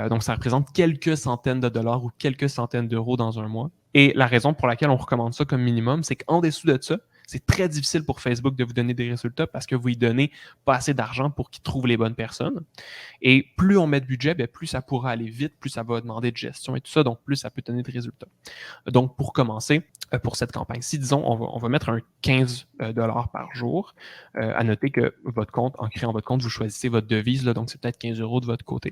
Donc, ça représente quelques centaines de dollars ou quelques centaines d'euros dans un mois. Et la raison pour laquelle on recommande ça comme minimum, c'est qu'en dessous de ça, c'est très difficile pour Facebook de vous donner des résultats parce que vous lui donnez pas assez d'argent pour qu'il trouve les bonnes personnes. Et plus on met de budget, plus ça pourra aller vite, plus ça va demander de gestion et tout ça, donc plus ça peut donner de résultats. Donc, pour commencer, pour cette campagne-ci, disons, on va mettre un 15 $ par jour. À noter que votre compte, en créant votre compte, vous choisissez votre devise, là, donc c'est peut-être 15 € de votre côté.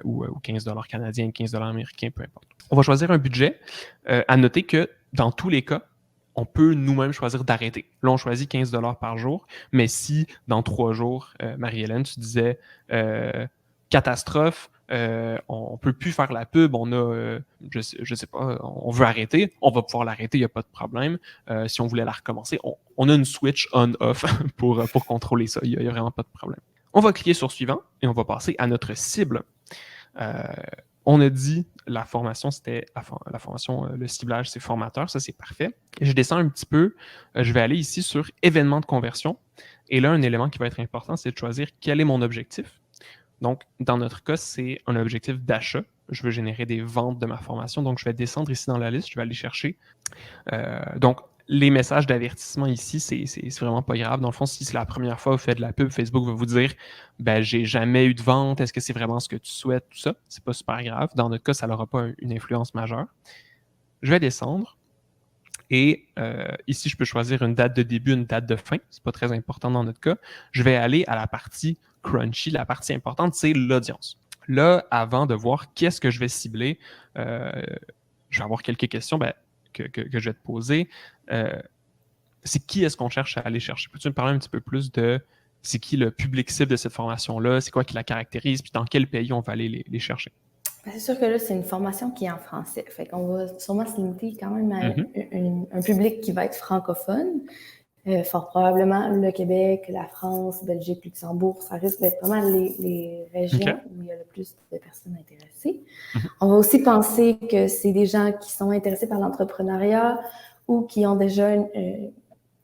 Ou 15 $ canadiens, 15 $ américains, peu importe. On va choisir un budget. À noter que dans tous les cas, on peut nous-mêmes choisir d'arrêter. Là, on choisit 15 $ par jour, mais si dans 3 jours, Marie-Hélène, tu disais catastrophe, on ne peut plus faire la pub, on a, je sais pas, on veut arrêter, on va pouvoir l'arrêter, il n'y a pas de problème. Si on voulait la recommencer, on a une switch on-off pour contrôler ça, il n'y a vraiment pas de problème. On va cliquer sur suivant et on va passer à notre cible. On a dit la formation, c'était la formation, le ciblage, c'est formateur, ça c'est parfait. Et je descends un petit peu, je vais aller ici sur événements de conversion. Et là, un élément qui va être important, c'est de choisir quel est mon objectif. Donc, dans notre cas, c'est un objectif d'achat. Je veux générer des ventes de ma formation. Donc, je vais descendre ici dans la liste, je vais aller chercher. Donc, les messages d'avertissement ici, c'est vraiment pas grave. Dans le fond, si c'est la première fois que vous faites de la pub, Facebook va vous dire ben, j'ai jamais eu de vente, est-ce que c'est vraiment ce que tu souhaites, tout ça. C'est pas super grave. Dans notre cas, ça n'aura pas une influence majeure. Je vais descendre. Et ici, je peux choisir une date de début, une date de fin. C'est pas très important dans notre cas. Je vais aller à la partie crunchy. La partie importante, c'est l'audience. Là, avant de voir qu'est-ce que je vais cibler, je vais avoir quelques questions que je vais te poser. C'est qui est-ce qu'on cherche à aller chercher? Peux-tu me parler un petit peu plus de c'est qui le public cible de cette formation-là? C'est quoi qui la caractérise? Puis dans quel pays on va aller les chercher? C'est sûr que là, c'est une formation qui est en français. Fait qu'on va sûrement se limiter quand même à un public qui va être francophone. Fort probablement le Québec, la France, Belgique, Luxembourg, ça risque d'être vraiment les régions où il y a le plus de personnes intéressées. On va aussi penser que c'est des gens qui sont intéressés par l'entrepreneuriat ou qui ont déjà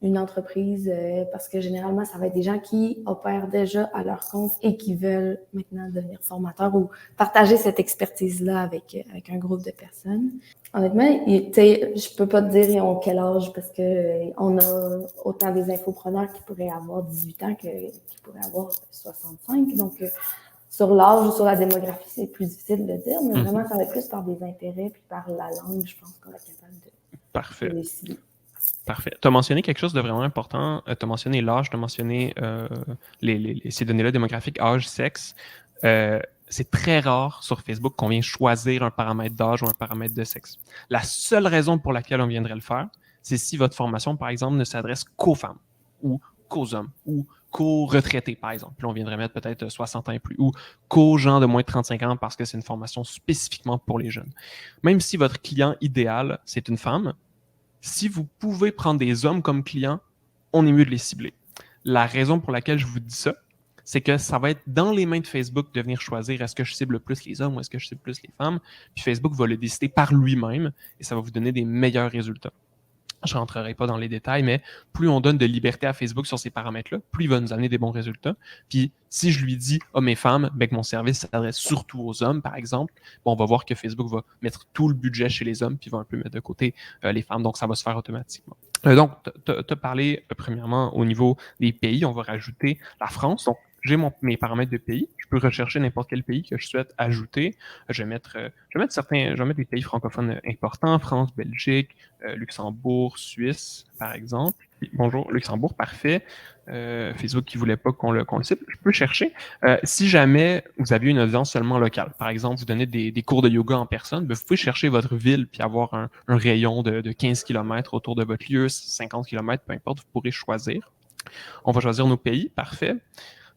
une entreprise, parce que généralement, ça va être des gens qui opèrent déjà à leur compte et qui veulent maintenant devenir formateurs ou partager cette expertise-là avec un groupe de personnes. Honnêtement, je peux pas te dire ils ont quel âge parce que on a autant des infopreneurs qui pourraient avoir 18 ans qui pourraient avoir 65. Donc, sur l'âge ou sur la démographie, c'est plus difficile de le dire, mais vraiment, ça va être plus par des intérêts puis par la langue, je pense qu'on est capable de décider. Parfait. Tu as mentionné quelque chose de vraiment important. Tu as mentionné l'âge, tu as mentionné ces données-là démographiques, âge, sexe. C'est très rare sur Facebook qu'on vienne choisir un paramètre d'âge ou un paramètre de sexe. La seule raison pour laquelle on viendrait le faire, c'est si votre formation, par exemple, ne s'adresse qu'aux femmes ou qu'aux hommes ou qu'aux retraités, par exemple. Puis on viendrait mettre peut-être 60 ans et plus ou qu'aux gens de moins de 35 ans parce que c'est une formation spécifiquement pour les jeunes. Même si votre client idéal, c'est une femme, si vous pouvez prendre des hommes comme clients, on est mieux de les cibler. La raison pour laquelle je vous dis ça, c'est que ça va être dans les mains de Facebook de venir choisir est-ce que je cible plus les hommes ou est-ce que je cible plus les femmes. Puis Facebook va le décider par lui-même et ça va vous donner des meilleurs résultats. Je ne rentrerai pas dans les détails, mais plus on donne de liberté à Facebook sur ces paramètres-là, plus il va nous amener des bons résultats. Puis si je lui dis « hommes et femmes », que mon service s'adresse surtout aux hommes, par exemple, on va voir que Facebook va mettre tout le budget chez les hommes puis va un peu mettre de côté les femmes. Donc, ça va se faire automatiquement. Donc, tu as parlé premièrement au niveau des pays. On va rajouter la France. Donc, j'ai mes paramètres de pays. Je peux rechercher n'importe quel pays que je souhaite ajouter. Je vais mettre des pays francophones importants, France, Belgique, Luxembourg, Suisse, par exemple. Bonjour, Luxembourg, parfait. Facebook qui ne voulait pas qu'on le cible. Je peux chercher. Si jamais vous avez une audience seulement locale, par exemple, vous donnez des cours de yoga en personne, vous pouvez chercher votre ville puis avoir un rayon de 15 km autour de votre lieu, 50 km, peu importe, vous pourrez choisir. On va choisir nos pays, parfait.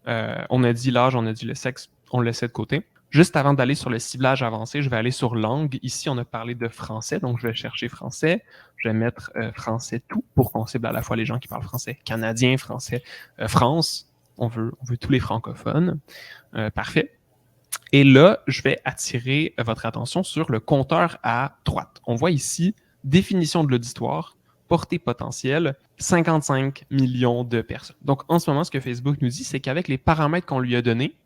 On a dit l'âge, on a dit le sexe, on le laissait de côté. Juste avant d'aller sur le ciblage avancé, je vais aller sur langue. Ici, on a parlé de français, donc je vais chercher français. Je vais mettre français tout pour qu'on cible à la fois les gens qui parlent français canadien, français, France. On veut tous les francophones. Parfait. Et là, je vais attirer votre attention sur le compteur à droite. On voit ici définition de l'auditoire, portée potentielle, 55 millions de personnes. Donc, en ce moment, ce que Facebook nous dit, c'est qu'avec les paramètres qu'on lui a donnés,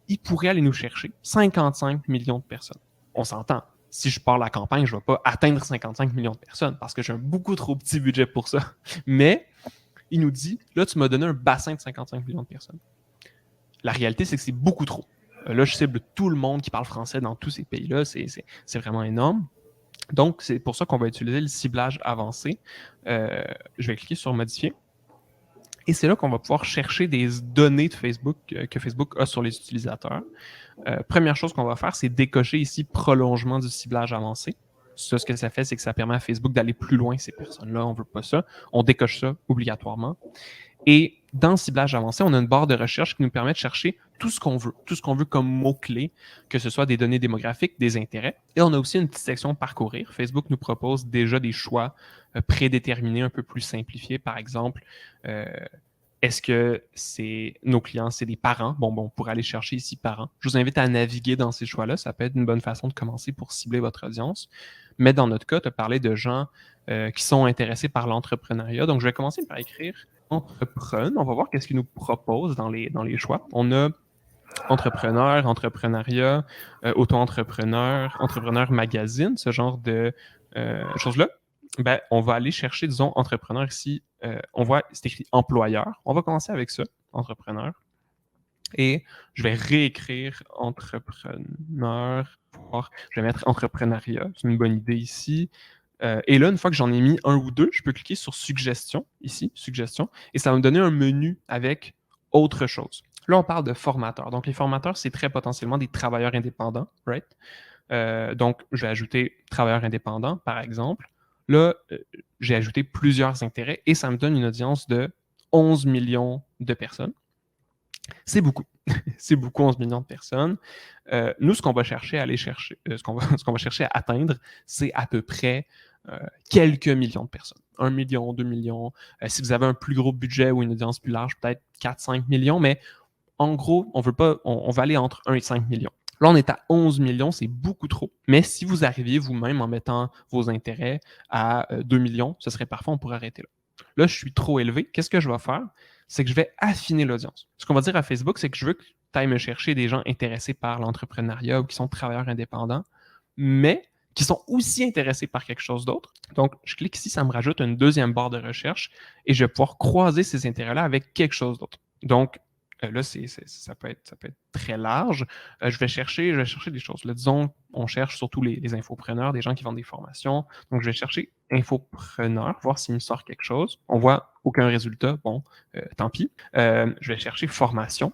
il pourrait aller nous chercher 55 millions de personnes. On s'entend. Si je pars la campagne, je ne vais pas atteindre 55 millions de personnes parce que j'ai un beaucoup trop petit budget pour ça. Mais il nous dit, là, tu m'as donné un bassin de 55 millions de personnes. La réalité, c'est que c'est beaucoup trop. Là, je cible tout le monde qui parle français dans tous ces pays-là. C'est vraiment énorme. Donc, c'est pour ça qu'on va utiliser le ciblage avancé. Je vais cliquer sur « Modifier ». Et c'est là qu'on va pouvoir chercher des données de Facebook que Facebook a sur les utilisateurs. Première chose qu'on va faire, c'est décocher ici « Prolongement du ciblage avancé ». Ça, ce que ça fait, c'est que ça permet à Facebook d'aller plus loin ces personnes-là. On ne veut pas ça. On décoche ça obligatoirement. Et dans le ciblage avancé, on a une barre de recherche qui nous permet de chercher tout ce qu'on veut comme mots-clés, que ce soit des données démographiques, des intérêts. Et on a aussi une petite section parcourir. Facebook nous propose déjà des choix prédéterminés, un peu plus simplifiés. Par exemple, est-ce que nos clients, c'est des parents? Bon, on pourrait aller chercher ici parents. Je vous invite à naviguer dans ces choix-là. Ça peut être une bonne façon de commencer pour cibler votre audience. Mais dans notre cas, tu as parlé de gens qui sont intéressés par l'entrepreneuriat. Donc, je vais commencer par écrire entrepreneur. On va voir qu'est-ce qu'ils nous proposent dans les choix. On a entrepreneur, entrepreneuriat, auto-entrepreneur, entrepreneur magazine, ce genre de choses-là. Ben, on va aller chercher, disons, entrepreneur ici. On voit, c'est écrit employeur. On va commencer avec ça, entrepreneur. Et je vais réécrire entrepreneur. Je vais mettre entrepreneuriat. C'est une bonne idée ici. Et là, une fois que j'en ai mis un ou deux, je peux cliquer sur suggestion, ici, suggestion, et ça va me donner un menu avec autre chose. Là, on parle de formateurs. Donc, les formateurs, c'est très potentiellement des travailleurs indépendants, right? Donc, je vais ajouter travailleurs indépendants, par exemple. Là, j'ai ajouté plusieurs intérêts et ça me donne une audience de 11 millions de personnes. C'est beaucoup. C'est beaucoup, 11 millions de personnes. Nous, ce qu'on va chercher à ce qu'on va chercher à atteindre, c'est à peu près quelques millions de personnes. 1 million, 2 millions. Si vous avez un plus gros budget ou une audience plus large, peut-être 4-5 millions, mais en gros, on va aller entre 1 et 5 millions. Là, on est à 11 millions, c'est beaucoup trop. Mais si vous arriviez vous-même en mettant vos intérêts à 2 millions, ce serait parfait, on pourrait arrêter là. Là, je suis trop élevé. Qu'est-ce que je vais faire? C'est que je vais affiner l'audience. Ce qu'on va dire à Facebook, c'est que je veux que tu ailles me chercher des gens intéressés par l'entrepreneuriat ou qui sont travailleurs indépendants, mais qui sont aussi intéressés par quelque chose d'autre. Donc, je clique ici, ça me rajoute une deuxième barre de recherche et je vais pouvoir croiser ces intérêts-là avec quelque chose d'autre. Donc, là, ça peut être très large. Je vais chercher des choses. Là, disons, on cherche surtout les infopreneurs, des gens qui vendent des formations. Donc, je vais chercher infopreneur, voir s'il me sort quelque chose. On voit aucun résultat. Bon, tant pis. Je vais chercher formation,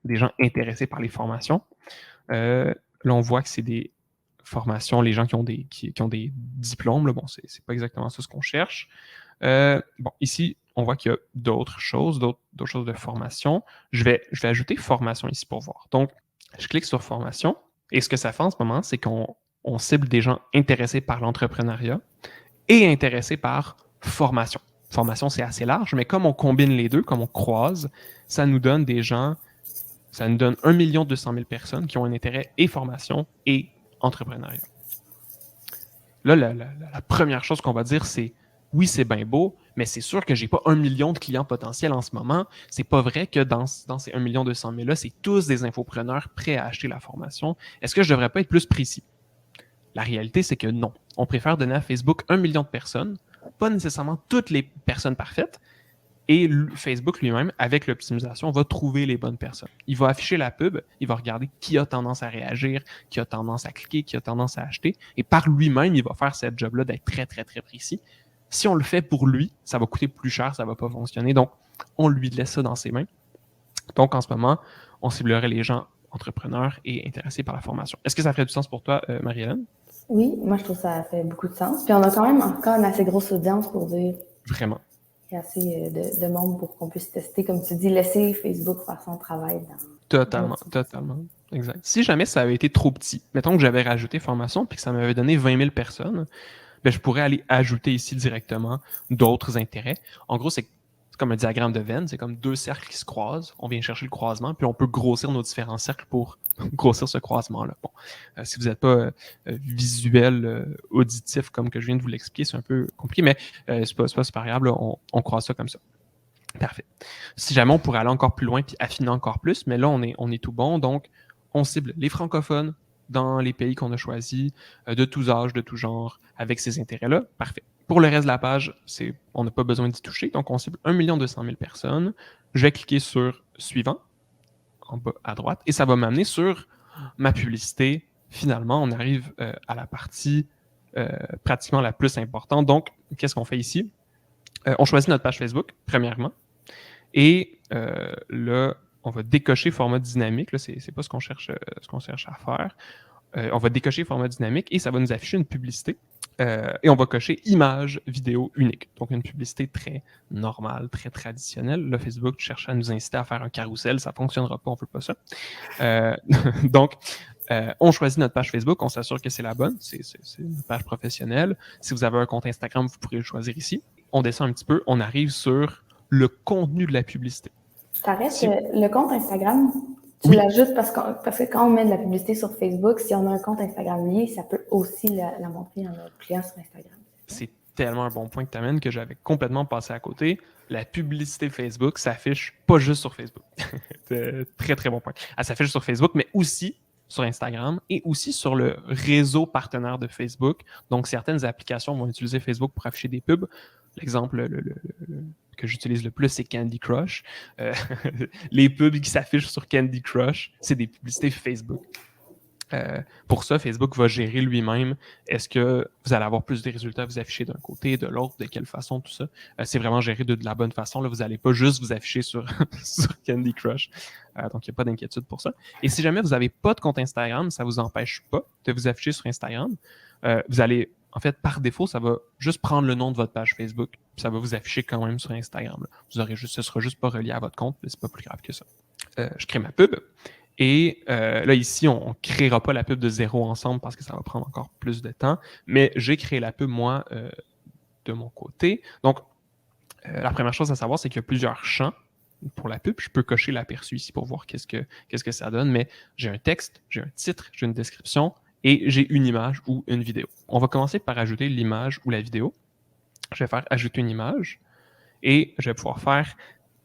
des gens intéressés par les formations. Là, on voit que c'est des formations, les gens qui ont des diplômes. Là, bon, c'est pas exactement ça ce qu'on cherche. Bon, ici, on voit qu'il y a d'autres choses de formation. Je vais ajouter formation ici pour voir. Donc, je clique sur formation et ce que ça fait en ce moment, c'est qu'on cible des gens intéressés par l'entrepreneuriat et intéressés par formation. Formation, c'est assez large, mais comme on combine les deux, comme on croise, ça nous donne 1 200 000 personnes qui ont un intérêt et formation et entrepreneuriat. Là, la première chose qu'on va dire, c'est oui, c'est bien beau, mais c'est sûr que je n'ai pas 1 million de clients potentiels en ce moment. C'est pas vrai que dans ces 1 200 000 là, c'est tous des infopreneurs prêts à acheter la formation. Est-ce que je ne devrais pas être plus précis? La réalité, c'est que non. On préfère donner à Facebook 1 million de personnes, pas nécessairement toutes les personnes parfaites, et Facebook lui-même, avec l'optimisation, va trouver les bonnes personnes. Il va afficher la pub, il va regarder qui a tendance à réagir, qui a tendance à cliquer, qui a tendance à acheter, et par lui-même, il va faire cette job-là d'être très, très, très précis. Si on le fait pour lui, ça va coûter plus cher, ça ne va pas fonctionner. Donc, on lui laisse ça dans ses mains. Donc, en ce moment, on ciblerait les gens entrepreneurs et intéressés par la formation. Est-ce que ça ferait du sens pour toi, Marie-Hélène? Oui, moi, je trouve que ça fait beaucoup de sens. Puis, on a quand même encore une assez grosse audience pour dire. Vraiment. Il y a assez de monde pour qu'on puisse tester, comme tu dis, laisser Facebook faire son travail. Totalement. Exact. Si jamais ça avait été trop petit, mettons que j'avais rajouté formation puis que ça m'avait donné 20 000 personnes, ben, je pourrais aller ajouter ici directement d'autres intérêts. En gros, c'est comme un diagramme de Venn, c'est comme deux cercles qui se croisent. On vient chercher le croisement, puis on peut grossir nos différents cercles pour grossir ce croisement-là. Bon, si vous n'êtes pas visuel, auditif, comme que je viens de vous l'expliquer, c'est un peu compliqué, mais c'est pas super grave, là, on croise ça comme ça. Parfait. Si jamais on pourrait aller encore plus loin puis affiner encore plus, mais là, on est tout bon. Donc, on cible les francophones dans les pays qu'on a choisis, de tous âges, de tous genres, avec ces intérêts-là. Parfait. Pour le reste de la page, on n'a pas besoin d'y toucher. Donc, on cible 1 200 000 personnes. Je vais cliquer sur « Suivant » en bas à droite et ça va m'amener sur ma publicité. Finalement, on arrive à la partie pratiquement la plus importante. Donc, qu'est-ce qu'on fait ici? On choisit notre page Facebook, premièrement. Et là, on va décocher format dynamique. Là, c'est pas ce qu'on cherche à faire. on va décocher format dynamique et ça va nous afficher une publicité. Et on va cocher image, vidéo unique. Donc, une publicité très normale, très traditionnelle. Le Facebook cherche à nous inciter à faire un carrousel. Ça ne fonctionnera pas, on ne veut pas ça. Donc, on choisit notre page Facebook, on s'assure que c'est la bonne. C'est une page professionnelle. Si vous avez un compte Instagram, vous pourrez le choisir ici. On descend un petit peu, on arrive sur le contenu de la publicité. T'arrêtes le compte Instagram, tu l'ajoutes parce que quand on met de la publicité sur Facebook, si on a un compte Instagram lié, ça peut aussi la montrer à notre client sur Instagram. C'est tellement un bon point que tu amènes que j'avais complètement passé à côté. La publicité Facebook s'affiche pas juste sur Facebook. Très, très bon point. Elle s'affiche sur Facebook, mais aussi sur Instagram et aussi sur le réseau partenaire de Facebook. Donc, certaines applications vont utiliser Facebook pour afficher des pubs. L'exemple que j'utilise le plus, c'est Candy Crush. Les pubs qui s'affichent sur Candy Crush, c'est des publicités Facebook. Pour ça, Facebook va gérer lui-même. Est-ce que vous allez avoir plus de résultats vous afficher d'un côté, de l'autre, de quelle façon, tout ça. C'est vraiment géré de la bonne façon. Là, vous n'allez pas juste vous afficher sur, sur Candy Crush. Donc, il n'y a pas d'inquiétude pour ça. Et si jamais vous n'avez pas de compte Instagram, ça ne vous empêche pas de vous afficher sur Instagram. Vous allez, en fait, par défaut, ça va juste prendre le nom de votre page Facebook. Puis ça va vous afficher quand même sur Instagram. Là. Ce ne sera juste pas relié à votre compte. C'est pas plus grave que ça. Je crée ma pub. Et là, ici, on ne créera pas la pub de zéro ensemble parce que ça va prendre encore plus de temps. Mais j'ai créé la pub, moi, de mon côté. Donc, la première chose à savoir, c'est qu'il y a plusieurs champs pour la pub. Je peux cocher l'aperçu ici pour voir qu'est-ce que ça donne. Mais j'ai un texte, j'ai un titre, j'ai une description et j'ai une image ou une vidéo. On va commencer par ajouter l'image ou la vidéo. Je vais faire ajouter une image et je vais pouvoir faire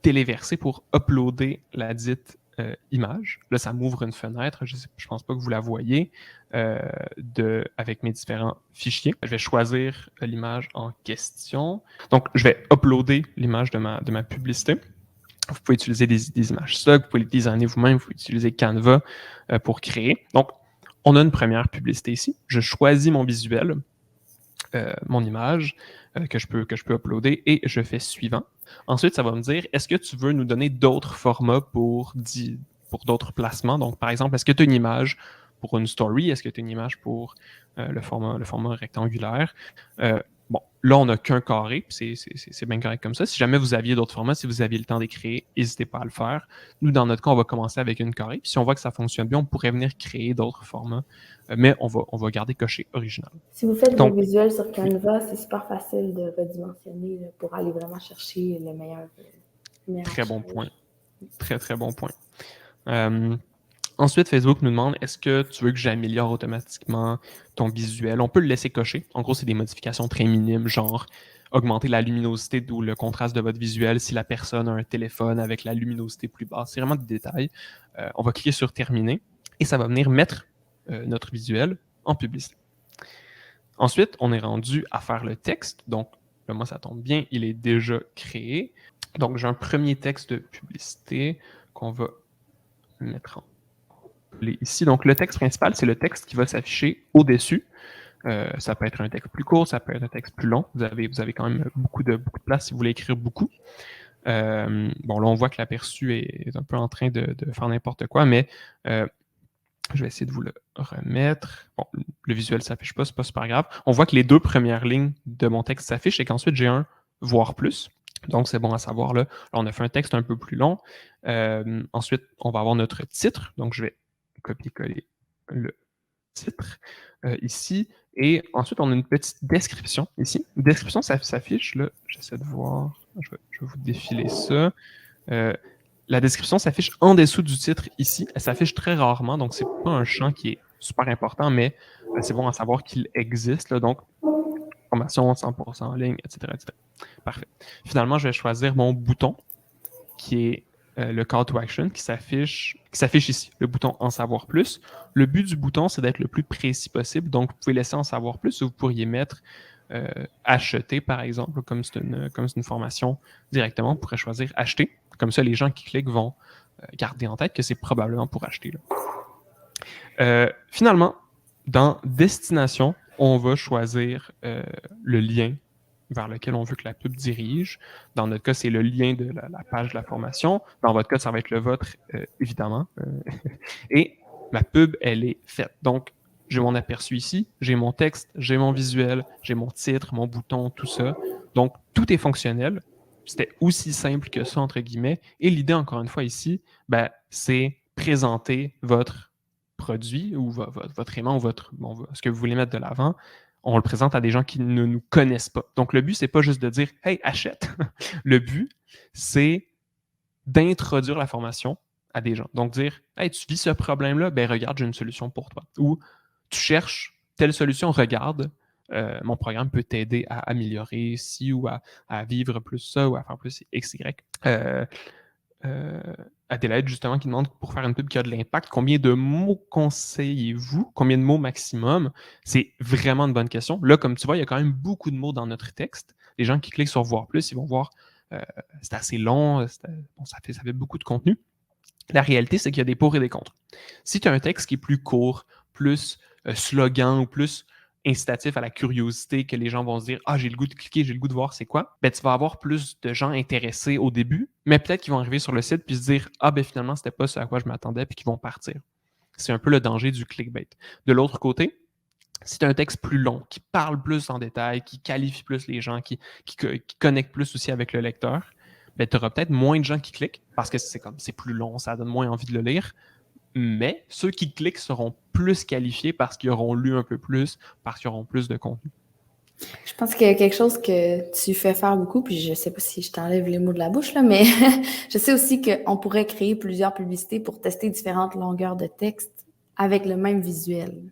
téléverser pour uploader la dite image. Là, ça m'ouvre une fenêtre. Je ne pense pas que vous la voyez avec mes différents fichiers. Je vais choisir l'image en question. Donc, je vais uploader l'image de ma publicité. Vous pouvez utiliser des images stock, vous pouvez les designer vous-même, vous pouvez utiliser Canva pour créer. Donc, on a une première publicité ici. Je choisis mon visuel, mon image que je peux uploader et je fais suivant. Ensuite, ça va me dire, est-ce que tu veux nous donner d'autres formats pour d'autres placements? Donc, par exemple, est-ce que tu as une image pour une story? Est-ce que tu as une image pour le format rectangulaire? Bon, là, on n'a qu'un carré, c'est bien correct comme ça. Si jamais vous aviez d'autres formats, si vous aviez le temps d'écrire, n'hésitez pas à le faire. Nous, dans notre cas, on va commencer avec une carré. Puis si on voit que ça fonctionne bien, on pourrait venir créer d'autres formats, mais on va garder coché original. Si vous faites des visuels sur Canva, c'est super facile de redimensionner là, pour aller vraiment chercher le meilleur très bon point. Très, très bon point. Ensuite, Facebook nous demande, est-ce que tu veux que j'améliore automatiquement ton visuel? On peut le laisser cocher. En gros, c'est des modifications très minimes, genre augmenter la luminosité ou le contraste de votre visuel si la personne a un téléphone avec la luminosité plus basse. C'est vraiment des détails. On va cliquer sur terminer et ça va venir mettre notre visuel en publicité. Ensuite, on est rendu à faire le texte. Donc, là, moi, ça tombe bien, il est déjà créé. Donc, j'ai un premier texte de publicité qu'on va mettre en ici. Donc, le texte principal, c'est le texte qui va s'afficher au-dessus. Ça peut être un texte plus court, ça peut être un texte plus long. Vous avez quand même beaucoup de place si vous voulez écrire beaucoup. Bon, là, on voit que l'aperçu est un peu en train de faire n'importe quoi, mais je vais essayer de vous le remettre. Bon, le visuel ne s'affiche pas, c'est pas super grave. On voit que les deux premières lignes de mon texte s'affichent et qu'ensuite, j'ai un « voir plus ». Donc, c'est bon à savoir. Là, on a fait un texte un peu plus long. Ensuite, on va avoir notre titre. Donc, je vais copier-coller le titre ici. Et ensuite, on a une petite description ici. Une description, ça s'affiche. Là, j'essaie de voir. Je vais vous défiler ça. La description s'affiche en dessous du titre ici. Elle s'affiche très rarement, donc c'est pas un champ qui est super important, mais c'est bon à savoir qu'il existe. Là, donc, formation 100% en ligne, etc., etc. Parfait. Finalement, je vais choisir mon bouton qui est le call to action qui s'affiche ici, le bouton en savoir plus. Le but du bouton, c'est d'être le plus précis possible. Donc, vous pouvez laisser en savoir plus ou vous pourriez mettre acheter, par exemple, comme c'est une formation directement, on pourrait choisir acheter. Comme ça, les gens qui cliquent vont garder en tête que c'est probablement pour acheter. Là. Finalement, dans destination, on va choisir le lien vers lequel on veut que la pub dirige. Dans notre cas, c'est le lien de la page de la formation. Dans votre cas, ça va être le vôtre, évidemment. Et ma pub, elle est faite. Donc, j'ai mon aperçu ici, j'ai mon texte, j'ai mon visuel, j'ai mon titre, mon bouton, tout ça. Donc, tout est fonctionnel. C'était aussi simple que ça, entre guillemets. Et l'idée, encore une fois, ici, ben, c'est présenter votre produit ou votre aimant ou ce que vous voulez mettre de l'avant. On le présente à des gens qui ne nous connaissent pas. Donc, le but, c'est pas juste de dire « Hey, achète! » Le but, c'est d'introduire la formation à des gens. Donc, dire « Hey, tu vis ce problème-là? Ben regarde, j'ai une solution pour toi. » Ou « Tu cherches telle solution, regarde, mon programme peut t'aider à améliorer ci ou à vivre plus ça ou à faire plus X, Y. » Adélaïde, justement, qui demande pour faire une pub qui a de l'impact, combien de mots conseillez-vous? Combien de mots maximum? C'est vraiment une bonne question. Là, comme tu vois, il y a quand même beaucoup de mots dans notre texte. Les gens qui cliquent sur voir plus, ils vont voir c'est assez long, bon, ça fait beaucoup de contenu. La réalité, c'est qu'il y a des pour et des contre. Si tu as un texte qui est plus court, plus slogan ou plus incitatif à la curiosité, que les gens vont se dire « Ah, j'ai le goût de cliquer, j'ai le goût de voir c'est quoi », ben, tu vas avoir plus de gens intéressés au début, mais peut-être qu'ils vont arriver sur le site puis se dire « Ah, ben finalement, c'était pas ce à quoi je m'attendais », puis qu'ils vont partir. C'est un peu le danger du clickbait. De l'autre côté, si tu as un texte plus long, qui parle plus en détail, qui qualifie plus les gens, qui connecte plus aussi avec le lecteur, ben, tu auras peut-être moins de gens qui cliquent parce que c'est plus long, ça donne moins envie de le lire. Mais ceux qui cliquent seront plus qualifiés parce qu'ils auront lu un peu plus, parce qu'ils auront plus de contenu. Je pense qu'il y a quelque chose que tu fais faire beaucoup, puis je sais pas si je t'enlève les mots de la bouche, là, mais je sais aussi qu'on pourrait créer plusieurs publicités pour tester différentes longueurs de texte avec le même visuel.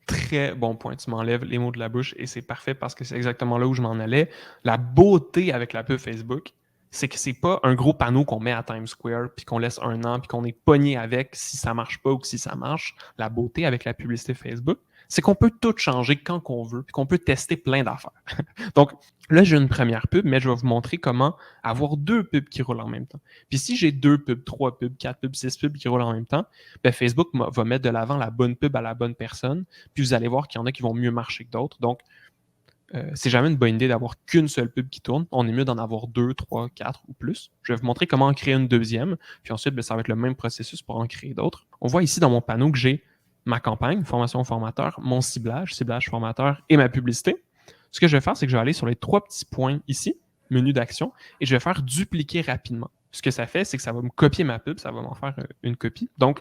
Très bon point, tu m'enlèves les mots de la bouche et c'est parfait parce que c'est exactement là où je m'en allais. La beauté avec la pub Facebook, c'est que c'est pas un gros panneau qu'on met à Times Square puis qu'on laisse un an puis qu'on est pogné avec si ça marche pas ou si ça marche. La beauté avec la publicité Facebook, c'est qu'on peut tout changer quand qu'on veut puis qu'on peut tester plein d'affaires. Donc là, j'ai une première pub, mais je vais vous montrer comment avoir 2 pubs qui roulent en même temps. Puis si j'ai 2 pubs, 3 pubs, 4 pubs, 6 pubs qui roulent en même temps, ben Facebook va mettre de l'avant la bonne pub à la bonne personne. Puis vous allez voir qu'il y en a qui vont mieux marcher que d'autres. Donc, c'est jamais une bonne idée d'avoir qu'une seule pub qui tourne. On est mieux d'en avoir 2, 3, 4 ou plus. Je vais vous montrer comment en créer une deuxième. Puis ensuite, ben, ça va être le même processus pour en créer d'autres. On voit ici dans mon panneau que j'ai ma campagne, formation formateur, mon ciblage formateur et ma publicité. Ce que je vais faire, c'est que je vais aller sur les 3 petits points ici, menu d'action, et je vais faire dupliquer rapidement. Ce que ça fait, c'est que ça va me copier ma pub, ça va m'en faire une copie. Donc,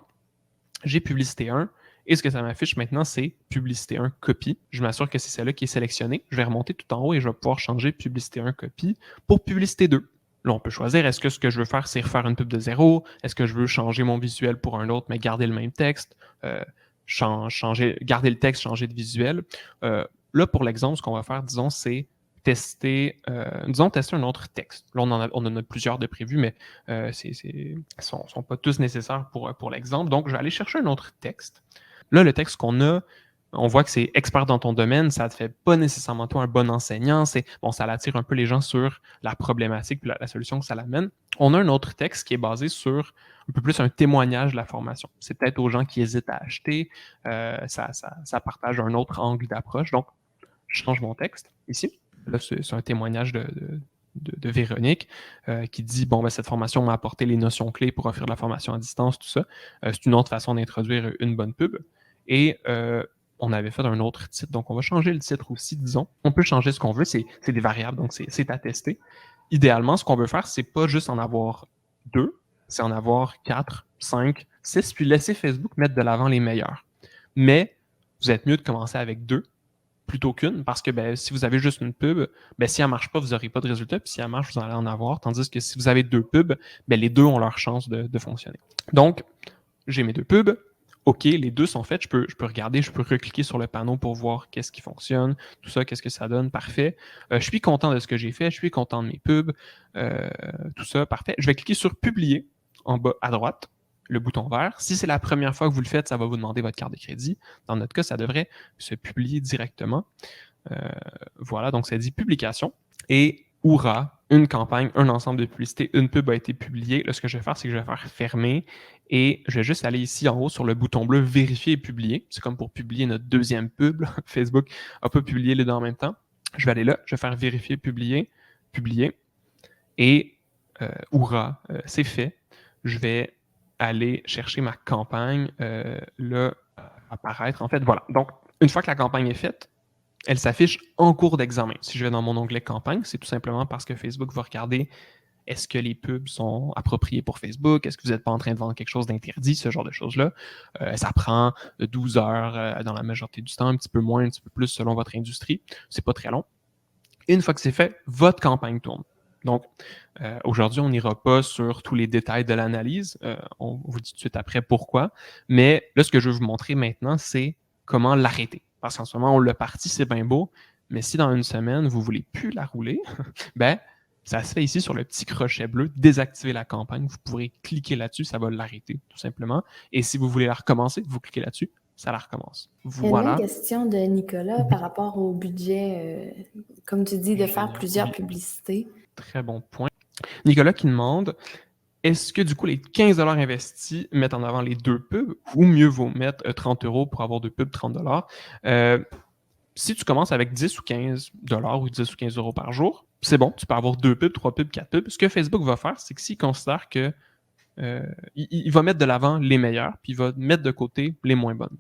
j'ai publicité 1, et ce que ça m'affiche maintenant, c'est publicité 1 copie. Je m'assure que c'est celle-là qui est sélectionnée. Je vais remonter tout en haut et je vais pouvoir changer publicité 1 copie pour publicité 2. Là, on peut choisir, est-ce que ce que je veux faire, c'est refaire une pub de zéro? Est-ce que je veux changer mon visuel pour un autre, mais garder le même texte? Garder le texte, changer de visuel. Là, pour l'exemple, ce qu'on va faire, disons, c'est tester un autre texte. Là, on en a plusieurs de prévus, mais sont pas tous nécessaires pour l'exemple. Donc, je vais aller chercher un autre texte. Là, le texte qu'on a, on voit que c'est expert dans ton domaine, ça ne te fait pas nécessairement toi un bon enseignant, ça attire un peu les gens sur la problématique et la solution que ça l'amène. On a un autre texte qui est basé sur un peu plus un témoignage de la formation. C'est peut-être aux gens qui hésitent à acheter, ça partage un autre angle d'approche. Donc, je change mon texte ici. Là, c'est un témoignage de Véronique qui dit bon, ben, cette formation m'a apporté les notions clés pour offrir de la formation à distance, tout ça. C'est une autre façon d'introduire une bonne pub. Et on avait fait un autre titre, donc on va changer le titre aussi, disons. On peut changer ce qu'on veut, c'est des variables, donc c'est à tester. Idéalement, ce qu'on veut faire, c'est pas juste en avoir 2, c'est en avoir 4, 5, 6, puis laisser Facebook mettre de l'avant les meilleurs. Mais vous êtes mieux de commencer avec 2 plutôt qu'une, parce que ben, si vous avez juste une pub, ben, si elle ne marche pas, vous n'aurez pas de résultat, puis si elle marche, vous allez en avoir, tandis que si vous avez 2 pubs, ben, les 2 ont leur chance de fonctionner. Donc, j'ai mes 2 pubs, OK, les 2 sont faites, je peux regarder, je peux recliquer sur le panneau pour voir qu'est-ce qui fonctionne, tout ça, qu'est-ce que ça donne, parfait. Je suis content de ce que j'ai fait, je suis content de mes pubs, tout ça, parfait. Je vais cliquer sur « Publier » en bas à droite, le bouton vert. Si c'est la première fois que vous le faites, ça va vous demander votre carte de crédit. Dans notre cas, ça devrait se publier directement. Voilà, donc ça dit « Publication » et Oura, une campagne, un ensemble de publicités, une pub a été publiée. Là, ce que je vais faire, c'est que je vais faire fermer et je vais juste aller ici en haut sur le bouton bleu vérifier et publier. C'est comme pour publier notre deuxième pub. Facebook n'a pas publié les deux en même temps. Je vais aller là, je vais faire vérifier, publier et Oura, c'est fait. Je vais aller chercher ma campagne. Là, apparaître, en fait. Voilà. Donc, une fois que la campagne est faite, elle s'affiche en cours d'examen. Si je vais dans mon onglet campagne, c'est tout simplement parce que Facebook va regarder est-ce que les pubs sont appropriées pour Facebook, est-ce que vous n'êtes pas en train de vendre quelque chose d'interdit, ce genre de choses-là. Ça prend 12 heures dans la majorité du temps, un petit peu moins, un petit peu plus selon votre industrie. C'est pas très long. Et une fois que c'est fait, votre campagne tourne. Donc, aujourd'hui, on n'ira pas sur tous les détails de l'analyse. On vous dit tout de suite après pourquoi. Mais là, ce que je veux vous montrer maintenant, c'est comment l'arrêter. Parce qu'en ce moment, on l'a parti, c'est bien beau. Mais si dans une semaine, vous ne voulez plus la rouler, ben, ça se fait ici sur le petit crochet bleu, désactiver la campagne. Vous pourrez cliquer là-dessus, ça va l'arrêter, tout simplement. Et si vous voulez la recommencer, vous cliquez là-dessus, ça la recommence. Il y a une Voilà. question de Nicolas par rapport au budget, comme tu dis, de faire plusieurs publicités. Très bon point. Nicolas qui demande, est-ce que du coup les 15 $ investis mettent en avant les 2 pubs ou mieux vaut mettre 30 € pour avoir 2 pubs, 30 $? Si tu commences avec 10 ou 15 $ ou 10 ou 15 € par jour, c'est bon, tu peux avoir 2 pubs, 3 pubs, 4 pubs. Ce que Facebook va faire, c'est que s'il considère que il va mettre de l'avant les meilleurs, puis il va mettre de côté les moins bonnes.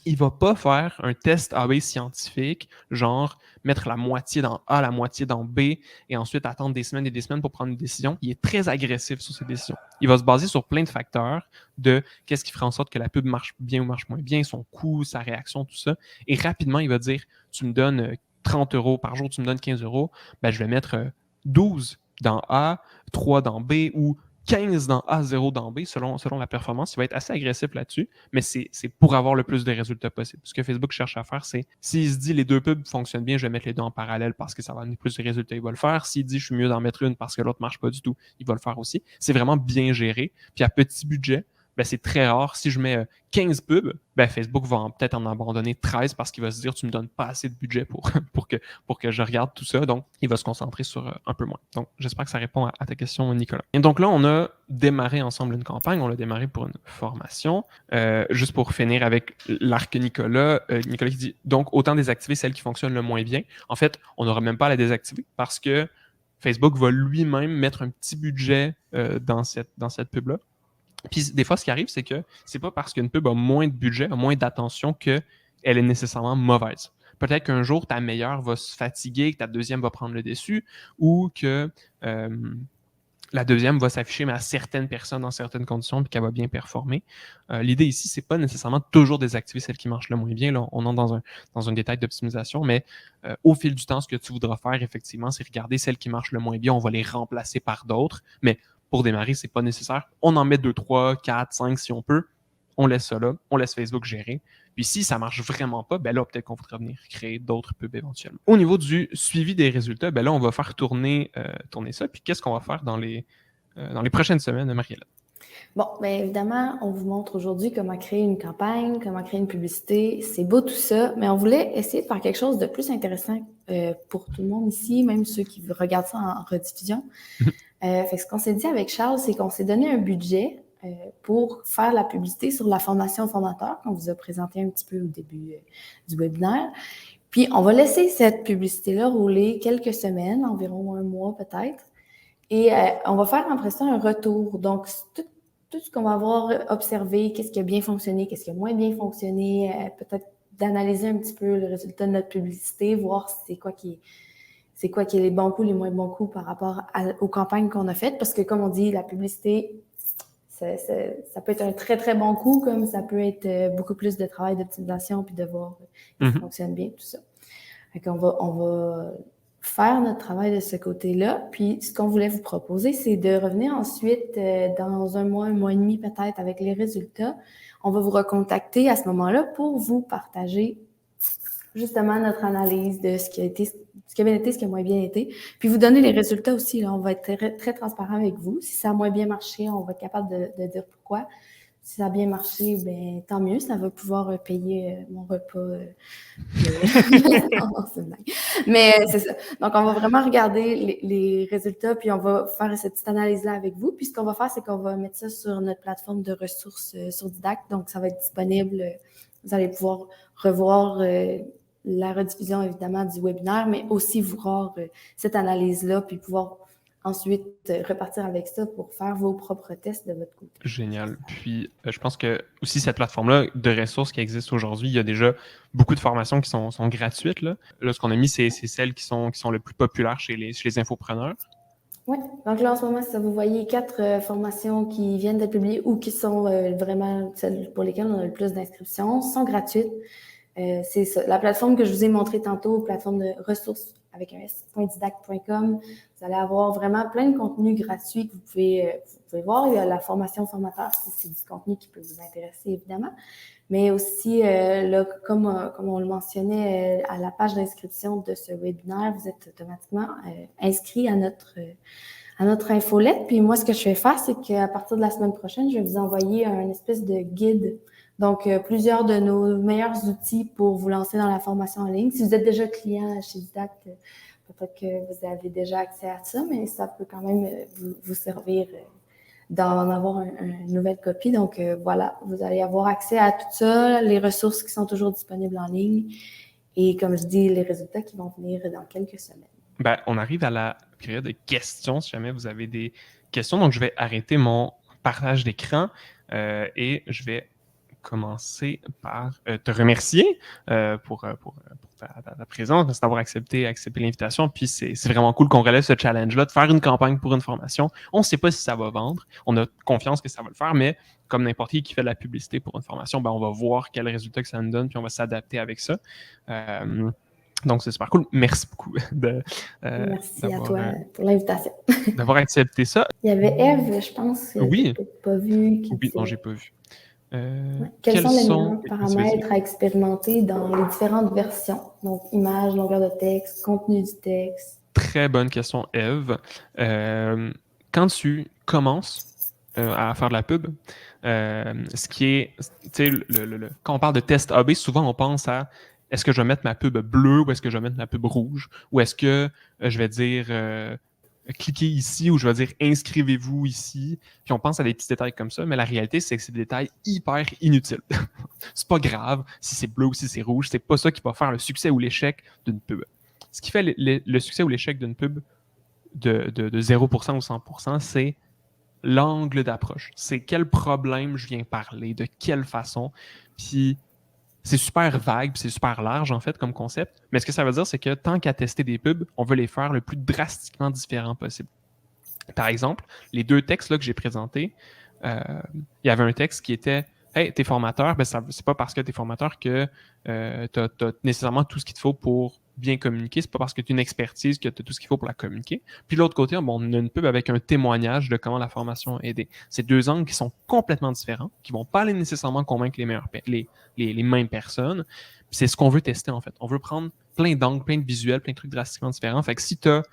Il ne va pas faire un test A/B scientifique, genre mettre la moitié dans A, la moitié dans B, et ensuite attendre des semaines et des semaines pour prendre une décision. Il est très agressif sur ses décisions. Il va se baser sur plein de facteurs de qu'est-ce qui ferait en sorte que la pub marche bien ou marche moins bien, son coût, sa réaction, tout ça. Et rapidement, il va dire, tu me donnes 30 € par jour, tu me donnes 15 €, ben, je vais mettre 12 dans A, 3 dans B, ou 15 dans A, 0 dans B, selon la performance. Il va être assez agressif là-dessus, mais c'est pour avoir le plus de résultats possible. Ce que Facebook cherche à faire, c'est s'il se dit les 2 pubs fonctionnent bien, je vais mettre les 2 en parallèle parce que ça va amener plus de résultats, il va le faire. S'il dit je suis mieux d'en mettre une parce que l'autre ne marche pas du tout, il va le faire aussi. C'est vraiment bien géré. Puis à petit budget, ben, c'est très rare. Si je mets 15 pubs, ben, Facebook va peut-être en abandonner 13 parce qu'il va se dire tu ne me donnes pas assez de budget pour que je regarde tout ça. Donc, il va se concentrer sur un peu moins. Donc, j'espère que ça répond à ta question, Nicolas. Et donc là, on a démarré ensemble une campagne. On l'a démarré pour une formation. Juste pour finir avec l'arc Nicolas, Nicolas qui dit donc autant désactiver celle qui fonctionne le moins bien. En fait, on n'aura même pas à la désactiver parce que Facebook va lui-même mettre un petit budget dans cette pub-là. Puis des fois, ce qui arrive, c'est que c'est pas parce qu'une pub a moins de budget, a moins d'attention qu'elle est nécessairement mauvaise. Peut-être qu'un jour, ta meilleure va se fatiguer, que ta deuxième va prendre le dessus, ou que la deuxième va s'afficher, mais à certaines personnes, dans certaines conditions, puis qu'elle va bien performer. L'idée ici, c'est pas nécessairement toujours désactiver celle qui marche le moins bien. Là, on entre dans un détail d'optimisation, mais au fil du temps, ce que tu voudras faire, effectivement, c'est regarder celles qui marchent le moins bien. On va les remplacer par d'autres, mais pour démarrer, c'est pas nécessaire. On en met 2, 3, 4, 5 si on peut. On laisse ça là. On laisse Facebook gérer. Puis si ça marche vraiment pas, ben là, peut-être qu'on voudra venir créer d'autres pubs éventuellement. Au niveau du suivi des résultats, ben là, on va faire tourner ça. Puis qu'est-ce qu'on va faire dans les prochaines semaines, Marielle? Bon, bien évidemment, on vous montre aujourd'hui comment créer une campagne, comment créer une publicité. C'est beau tout ça, mais on voulait essayer de faire quelque chose de plus intéressant pour tout le monde ici, même ceux qui regardent ça en rediffusion. Fait que ce qu'on s'est dit avec Charles, c'est qu'on s'est donné un budget pour faire la publicité sur la formation fondateur qu'on vous a présenté un petit peu au début du webinaire. Puis, on va laisser cette publicité-là rouler quelques semaines, environ un mois peut-être. Et on va faire après ça un retour. Donc, tout ce qu'on va avoir observé, qu'est-ce qui a bien fonctionné, qu'est-ce qui a moins bien fonctionné, peut-être d'analyser un petit peu le résultat de notre publicité, voir c'est quoi qui est les bons coups, les moins bons coups par rapport aux campagnes qu'on a faites. Parce que, comme on dit, la publicité, ça peut être un très, très bon coup, comme ça peut être beaucoup plus de travail d'optimisation puis de voir si ça fonctionne bien, tout ça. Fait qu'on on va faire notre travail de ce côté-là. Puis, ce qu'on voulait vous proposer, c'est de revenir ensuite dans un mois et demi peut-être avec les résultats. On va vous recontacter à ce moment-là pour vous partager justement notre analyse de ce qui a été, ce qui a bien été, ce qui a moins bien été. Puis vous donner les résultats aussi. Là, on va être très, très transparent avec vous. Si ça a moins bien marché, on va être capable de dire pourquoi. Si ça a bien marché, ben tant mieux, ça va pouvoir payer mon repas. Non, c'est une blague. Mais c'est ça. Donc, on va vraiment regarder les résultats, puis on va faire cette petite analyse-là avec vous. Puis ce qu'on va faire, c'est qu'on va mettre ça sur notre plateforme de ressources sur Didact. Donc, ça va être disponible. Vous allez pouvoir revoir la rediffusion, évidemment, du webinaire, mais aussi voir cette analyse-là, puis pouvoir ensuite repartir avec ça pour faire vos propres tests de votre côté. Génial. Puis, je pense que aussi cette plateforme-là de ressources qui existe aujourd'hui, il y a déjà beaucoup de formations qui sont gratuites. Là, ce qu'on a mis, c'est celles qui sont le plus populaires chez les infopreneurs. Oui, donc là, en ce moment, ça vous voyez 4 formations qui viennent d'être publiées ou qui sont vraiment celles pour lesquelles on a le plus d'inscriptions, sont gratuites. C'est ça. La plateforme que je vous ai montrée tantôt, plateforme de ressources avec un s.didact.com, vous allez avoir vraiment plein de contenus gratuits que vous pouvez voir. Il y a la formation formateur, si c'est du contenu qui peut vous intéresser, évidemment. Mais aussi, là, comme on le mentionnait, à la page d'inscription de ce webinaire, vous êtes automatiquement inscrit à notre infolette. Puis moi, ce que je vais faire, c'est qu'à partir de la semaine prochaine, je vais vous envoyer un espèce de guide. Donc, plusieurs de nos meilleurs outils pour vous lancer dans la formation en ligne. Si vous êtes déjà client chez Didact, peut-être que vous avez déjà accès à ça, mais ça peut quand même vous servir d'en avoir une nouvelle copie. Donc, voilà, vous allez avoir accès à tout ça, les ressources qui sont toujours disponibles en ligne et, comme je dis, les résultats qui vont venir dans quelques semaines. Ben, on arrive à la période de questions, si jamais vous avez des questions. Donc, je vais arrêter mon partage d'écran et je vais commencer par te remercier pour ta présence, merci d'avoir accepté l'invitation. Puis c'est vraiment cool qu'on relève ce challenge-là, de faire une campagne pour une formation. On ne sait pas si ça va vendre, on a confiance que ça va le faire, mais comme n'importe qui fait de la publicité pour une formation, ben on va voir quel résultat que ça nous donne, puis on va s'adapter avec ça. Donc, c'est super cool. Merci beaucoup merci à toi pour l'invitation. D'avoir accepté ça. Il y avait Eve, je pense, oui. que tu n'as pas vu. Oui, non, j'ai pas vu. Quels sont les meilleurs paramètres à expérimenter dans les différentes versions? Donc, image, longueur de texte, contenu du texte. Très bonne question, Eve. Quand tu commences à faire de la pub, ce qui est, tu sais, quand on parle de test A/B, souvent on pense à est-ce que je vais mettre ma pub bleue ou est-ce que je vais mettre ma pub rouge ou est-ce que je vais dire cliquez ici ou je vais dire inscrivez-vous ici. Puis on pense à des petits détails comme ça, mais la réalité, c'est que c'est des détails hyper inutiles. C'est pas grave si c'est bleu ou si c'est rouge, c'est pas ça qui va faire le succès ou l'échec d'une pub. Ce qui fait le succès ou l'échec d'une pub de 0% ou 100%, c'est l'angle d'approche. C'est quel problème je viens parler, de quelle façon. Puis c'est super vague, puis c'est super large en fait comme concept. Mais ce que ça veut dire, c'est que tant qu'à tester des pubs, on veut les faire le plus drastiquement différent possible. Par exemple, les 2 textes là, que j'ai présentés, il y avait un texte qui était hey, t'es formateur, ben c'est pas parce que t'es formateur que t'as nécessairement tout ce qu'il te faut pour bien communiquer. C'est pas parce que tu as une expertise que tu as tout ce qu'il faut pour la communiquer. Puis de l'autre côté, bon, on a une pub avec un témoignage de comment la formation a aidé. C'est 2 angles qui sont complètement différents, qui vont pas aller nécessairement convaincre les mêmes personnes. Puis c'est ce qu'on veut tester en fait. On veut prendre plein d'angles, plein de visuels, plein de trucs drastiquement différents. Fait que si tu as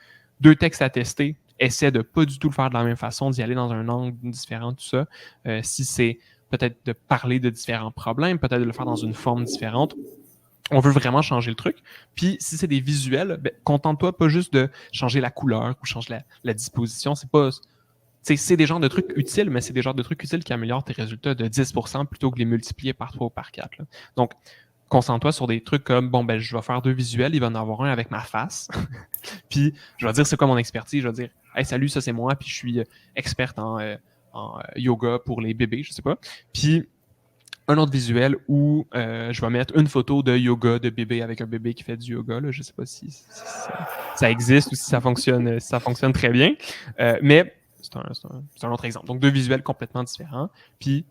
2 textes à tester, essaie de pas du tout le faire de la même façon, d'y aller dans un angle différent, tout ça. Si c'est peut-être de parler de différents problèmes, peut-être de le faire dans une forme différente. On veut vraiment changer le truc. Puis, si c'est des visuels, ben, contente-toi pas juste de changer la couleur ou changer la disposition. C'est des genres de trucs utiles, mais c'est des genres de trucs utiles qui améliorent tes résultats de 10% plutôt que les multiplier par 3 ou par 4. Là. Donc, concentre-toi sur des trucs comme, bon, ben, je vais faire 2 visuels, il va en avoir un avec ma face. Puis, je vais dire c'est quoi mon expertise. Je vais dire, hey, salut, ça c'est moi, puis je suis experte en yoga pour les bébés, je sais pas. Puis, un autre visuel où je vais mettre une photo de yoga de bébé avec un bébé qui fait du yoga. Là. Je ne sais pas si ça existe ou si ça fonctionne très bien. Mais c'est un autre exemple. Donc, 2 visuels complètement différents. Puis,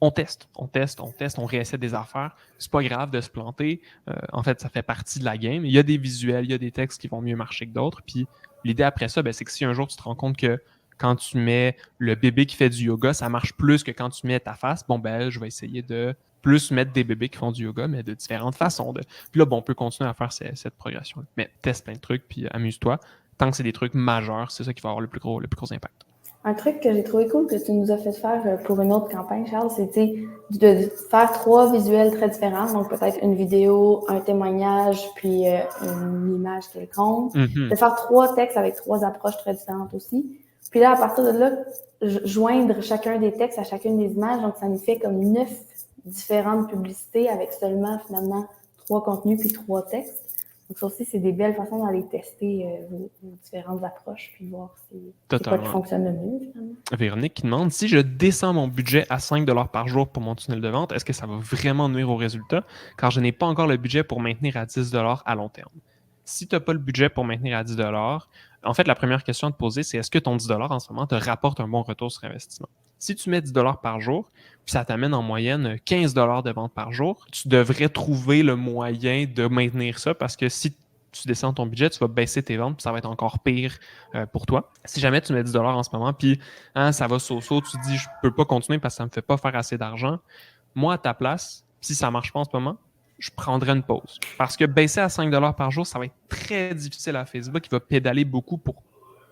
on teste, on réessaie des affaires. C'est pas grave de se planter. En fait, ça fait partie de la game. Il y a des visuels, il y a des textes qui vont mieux marcher que d'autres. Puis, l'idée après ça, ben, c'est que si un jour tu te rends compte que quand tu mets le bébé qui fait du yoga, ça marche plus que quand tu mets ta face. Bon, ben, je vais essayer de plus mettre des bébés qui font du yoga, mais de différentes façons. Puis là, bon, on peut continuer à faire cette progression. Mais teste plein de trucs, puis amuse-toi. Tant que c'est des trucs majeurs, c'est ça qui va avoir le plus gros impact. Un truc que j'ai trouvé cool que tu nous as fait faire pour une autre campagne, Charles, c'était de faire 3 visuels très différents. Donc, peut-être une vidéo, un témoignage, puis une image quelconque. Mm-hmm. De faire 3 textes avec 3 approches très différentes aussi. Puis là, à partir de là, joindre chacun des textes à chacune des images. Donc, ça nous fait comme 9 différentes publicités avec seulement, finalement, 3 contenus puis 3 textes. Donc ça aussi, c'est des belles façons d'aller tester vos différentes approches puis voir c'est quoi qui fonctionne le mieux, finalement. Véronique qui demande, si je descends mon budget à 5 $ par jour pour mon tunnel de vente, est-ce que ça va vraiment nuire au résultat? Car je n'ai pas encore le budget pour maintenir à 10 $ à long terme. Si tu n'as pas le budget pour maintenir à 10 $, en fait, la première question à te poser, c'est est-ce que ton 10 $ en ce moment te rapporte un bon retour sur investissement? Si tu mets 10 $ par jour, puis ça t'amène en moyenne 15 $ de vente par jour, tu devrais trouver le moyen de maintenir ça parce que si tu descends ton budget, tu vas baisser tes ventes, puis ça va être encore pire pour toi. Si jamais tu mets 10 $ en ce moment, puis ça va so-so, tu te dis je peux pas continuer parce que ça me fait pas faire assez d'argent, moi à ta place, si ça marche pas en ce moment, je prendrais une pause. Parce que baisser à 5 $ par jour, ça va être très difficile à Facebook. Il va pédaler beaucoup pour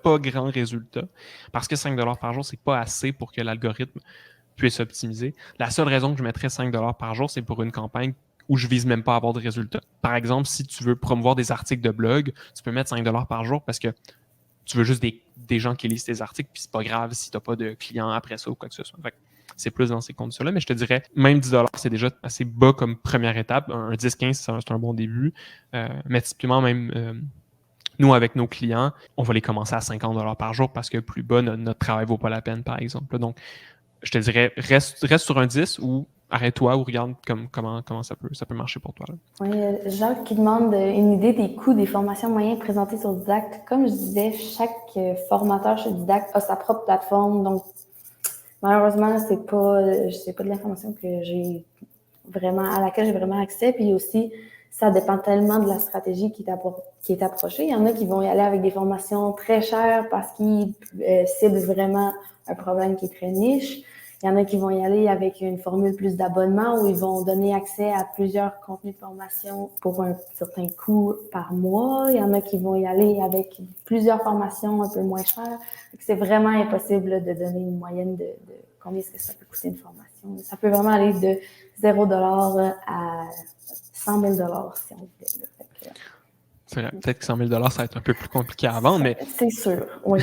pas grand résultat. Parce que 5 $ par jour, c'est pas assez pour que l'algorithme puisse optimiser. La seule raison que je mettrais 5 $ par jour, c'est pour une campagne où je vise même pas à avoir de résultats. Par exemple, si tu veux promouvoir des articles de blog, tu peux mettre 5 $ par jour parce que tu veux juste des gens qui lisent tes articles, puis c'est pas grave si tu n'as pas de clients après ça ou quoi que ce soit. Fait que c'est plus dans ces conditions-là, mais je te dirais, même 10 $, c'est déjà assez bas comme première étape. Un 10-15, c'est un bon début. Mais typiquement, même nous, avec nos clients, on va les commencer à 50 $ par jour parce que plus bas, notre travail ne vaut pas la peine, par exemple. Donc, je te dirais, reste sur un 10 ou arrête-toi ou regarde comment ça peut marcher pour toi. Là. Oui, Jacques qui demande une idée des coûts des formations moyennes présentées sur Didact. Comme je disais, chaque formateur chez Didact a sa propre plateforme. Donc, malheureusement, c'est pas de l'information que j'ai à laquelle j'ai vraiment accès. Puis aussi, ça dépend tellement de la stratégie qui est approchée. Il y en a qui vont y aller avec des formations très chères parce qu'ils ciblent vraiment un problème qui est très niche. Il y en a qui vont y aller avec une formule plus d'abonnement où ils vont donner accès à plusieurs contenus de formation pour un certain coût par mois. Il y en a qui vont y aller avec plusieurs formations un peu moins chères. C'est vraiment impossible de donner une moyenne de combien est-ce que ça peut coûter une formation. Ça peut vraiment aller de 0 $ à 100 000 $ si on veut. C'est vrai, peut-être que 100 000 $, ça va être un peu plus compliqué à vendre, mais... C'est sûr, oui.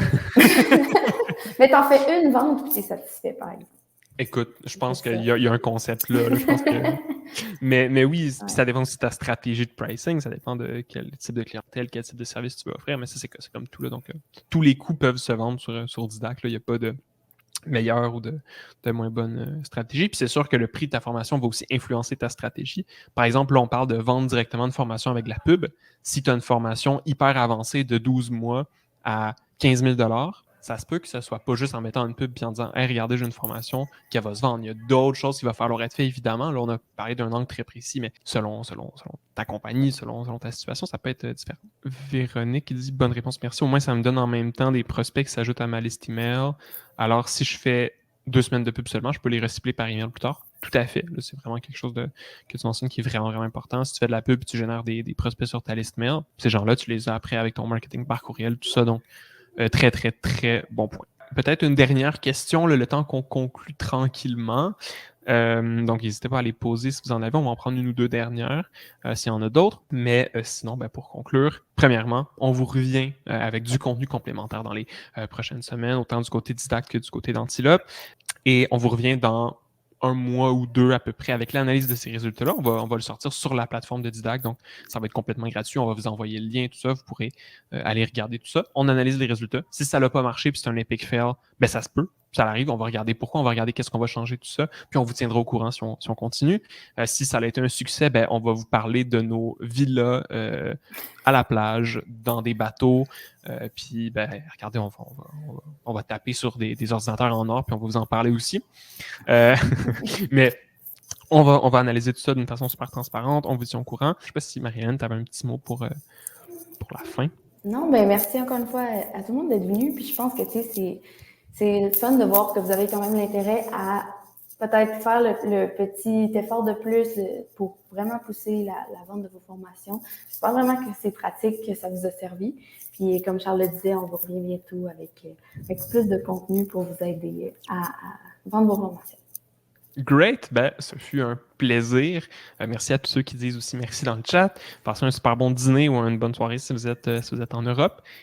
Mais t'en fais une vente et t'es satisfait, par exemple. Écoute, je pense qu'il y a un concept là. Je pense que... mais oui, puis ça dépend aussi de ta stratégie de pricing, ça dépend de quel type de clientèle, quel type de service tu veux offrir, mais ça, c'est comme tout. Là. Donc, tous les coûts peuvent se vendre sur Didact. Il n'y a pas de meilleure ou de moins bonne stratégie. Puis c'est sûr que le prix de ta formation va aussi influencer ta stratégie. Par exemple, là, on parle de vendre directement une formation avec la pub. Si tu as une formation hyper avancée de 12 mois à 15 000 $, ça se peut que ce ne soit pas juste en mettant une pub et en disant « Hey, regardez, j'ai une formation qui va se vendre. » Il y a d'autres choses qui va falloir être faites, évidemment. Là, on a parlé d'un angle très précis, mais selon ta compagnie, selon ta situation, ça peut être différent. Véronique qui dit « Bonne réponse, merci. Au moins, ça me donne en même temps des prospects qui s'ajoutent à ma liste email. Alors, si je fais 2 semaines de pub seulement, je peux les recycler par email plus tard. » Tout à fait. Là, c'est vraiment quelque chose que tu mentionnes qui est vraiment, vraiment important. Si tu fais de la pub et tu génères des prospects sur ta liste mail, ces gens-là, tu les as après avec ton marketing par courriel, tout ça. Donc, très, très, très bon point. Peut-être une dernière question, le temps qu'on conclue tranquillement. Donc, n'hésitez pas à les poser si vous en avez. On va en prendre une ou deux dernières s'il y en a d'autres. Mais sinon, pour conclure, premièrement, on vous revient avec du contenu complémentaire dans les prochaines semaines, autant du côté Didact que du côté d'Antilope. Et on vous revient dans 1 mois ou 2 à peu près avec l'analyse de ces résultats-là. On va le sortir sur la plateforme de Didact, donc ça va être complètement gratuit. On va vous envoyer le lien et tout ça. Vous pourrez aller regarder tout ça. On analyse les résultats. Si ça n'a pas marché puis c'est un epic fail, ça se peut. Ça arrive, on va regarder pourquoi, on va regarder qu'est-ce qu'on va changer, tout ça, puis on vous tiendra au courant si on continue. Si ça a été un succès, on va vous parler de nos villas à la plage, dans des bateaux, puis regardez, on va taper sur des ordinateurs en or, puis on va vous en parler aussi. Mais on va analyser tout ça d'une façon super transparente, on vous tient au courant. Je ne sais pas si Marie-Hélène, tu avais un petit mot pour la fin. Non, merci encore une fois à tout le monde d'être venu, puis je pense que c'est fun de voir que vous avez quand même l'intérêt à peut-être faire le petit effort de plus pour vraiment pousser la vente de vos formations. J'espère vraiment que c'est pratique, que ça vous a servi. Puis comme Charles le disait, on vous revient bientôt avec plus de contenu pour vous aider à vendre vos formations. Great, ce fut un plaisir. Merci à tous ceux qui disent aussi merci dans le chat. Passez un super bon dîner ou une bonne soirée si vous êtes en Europe.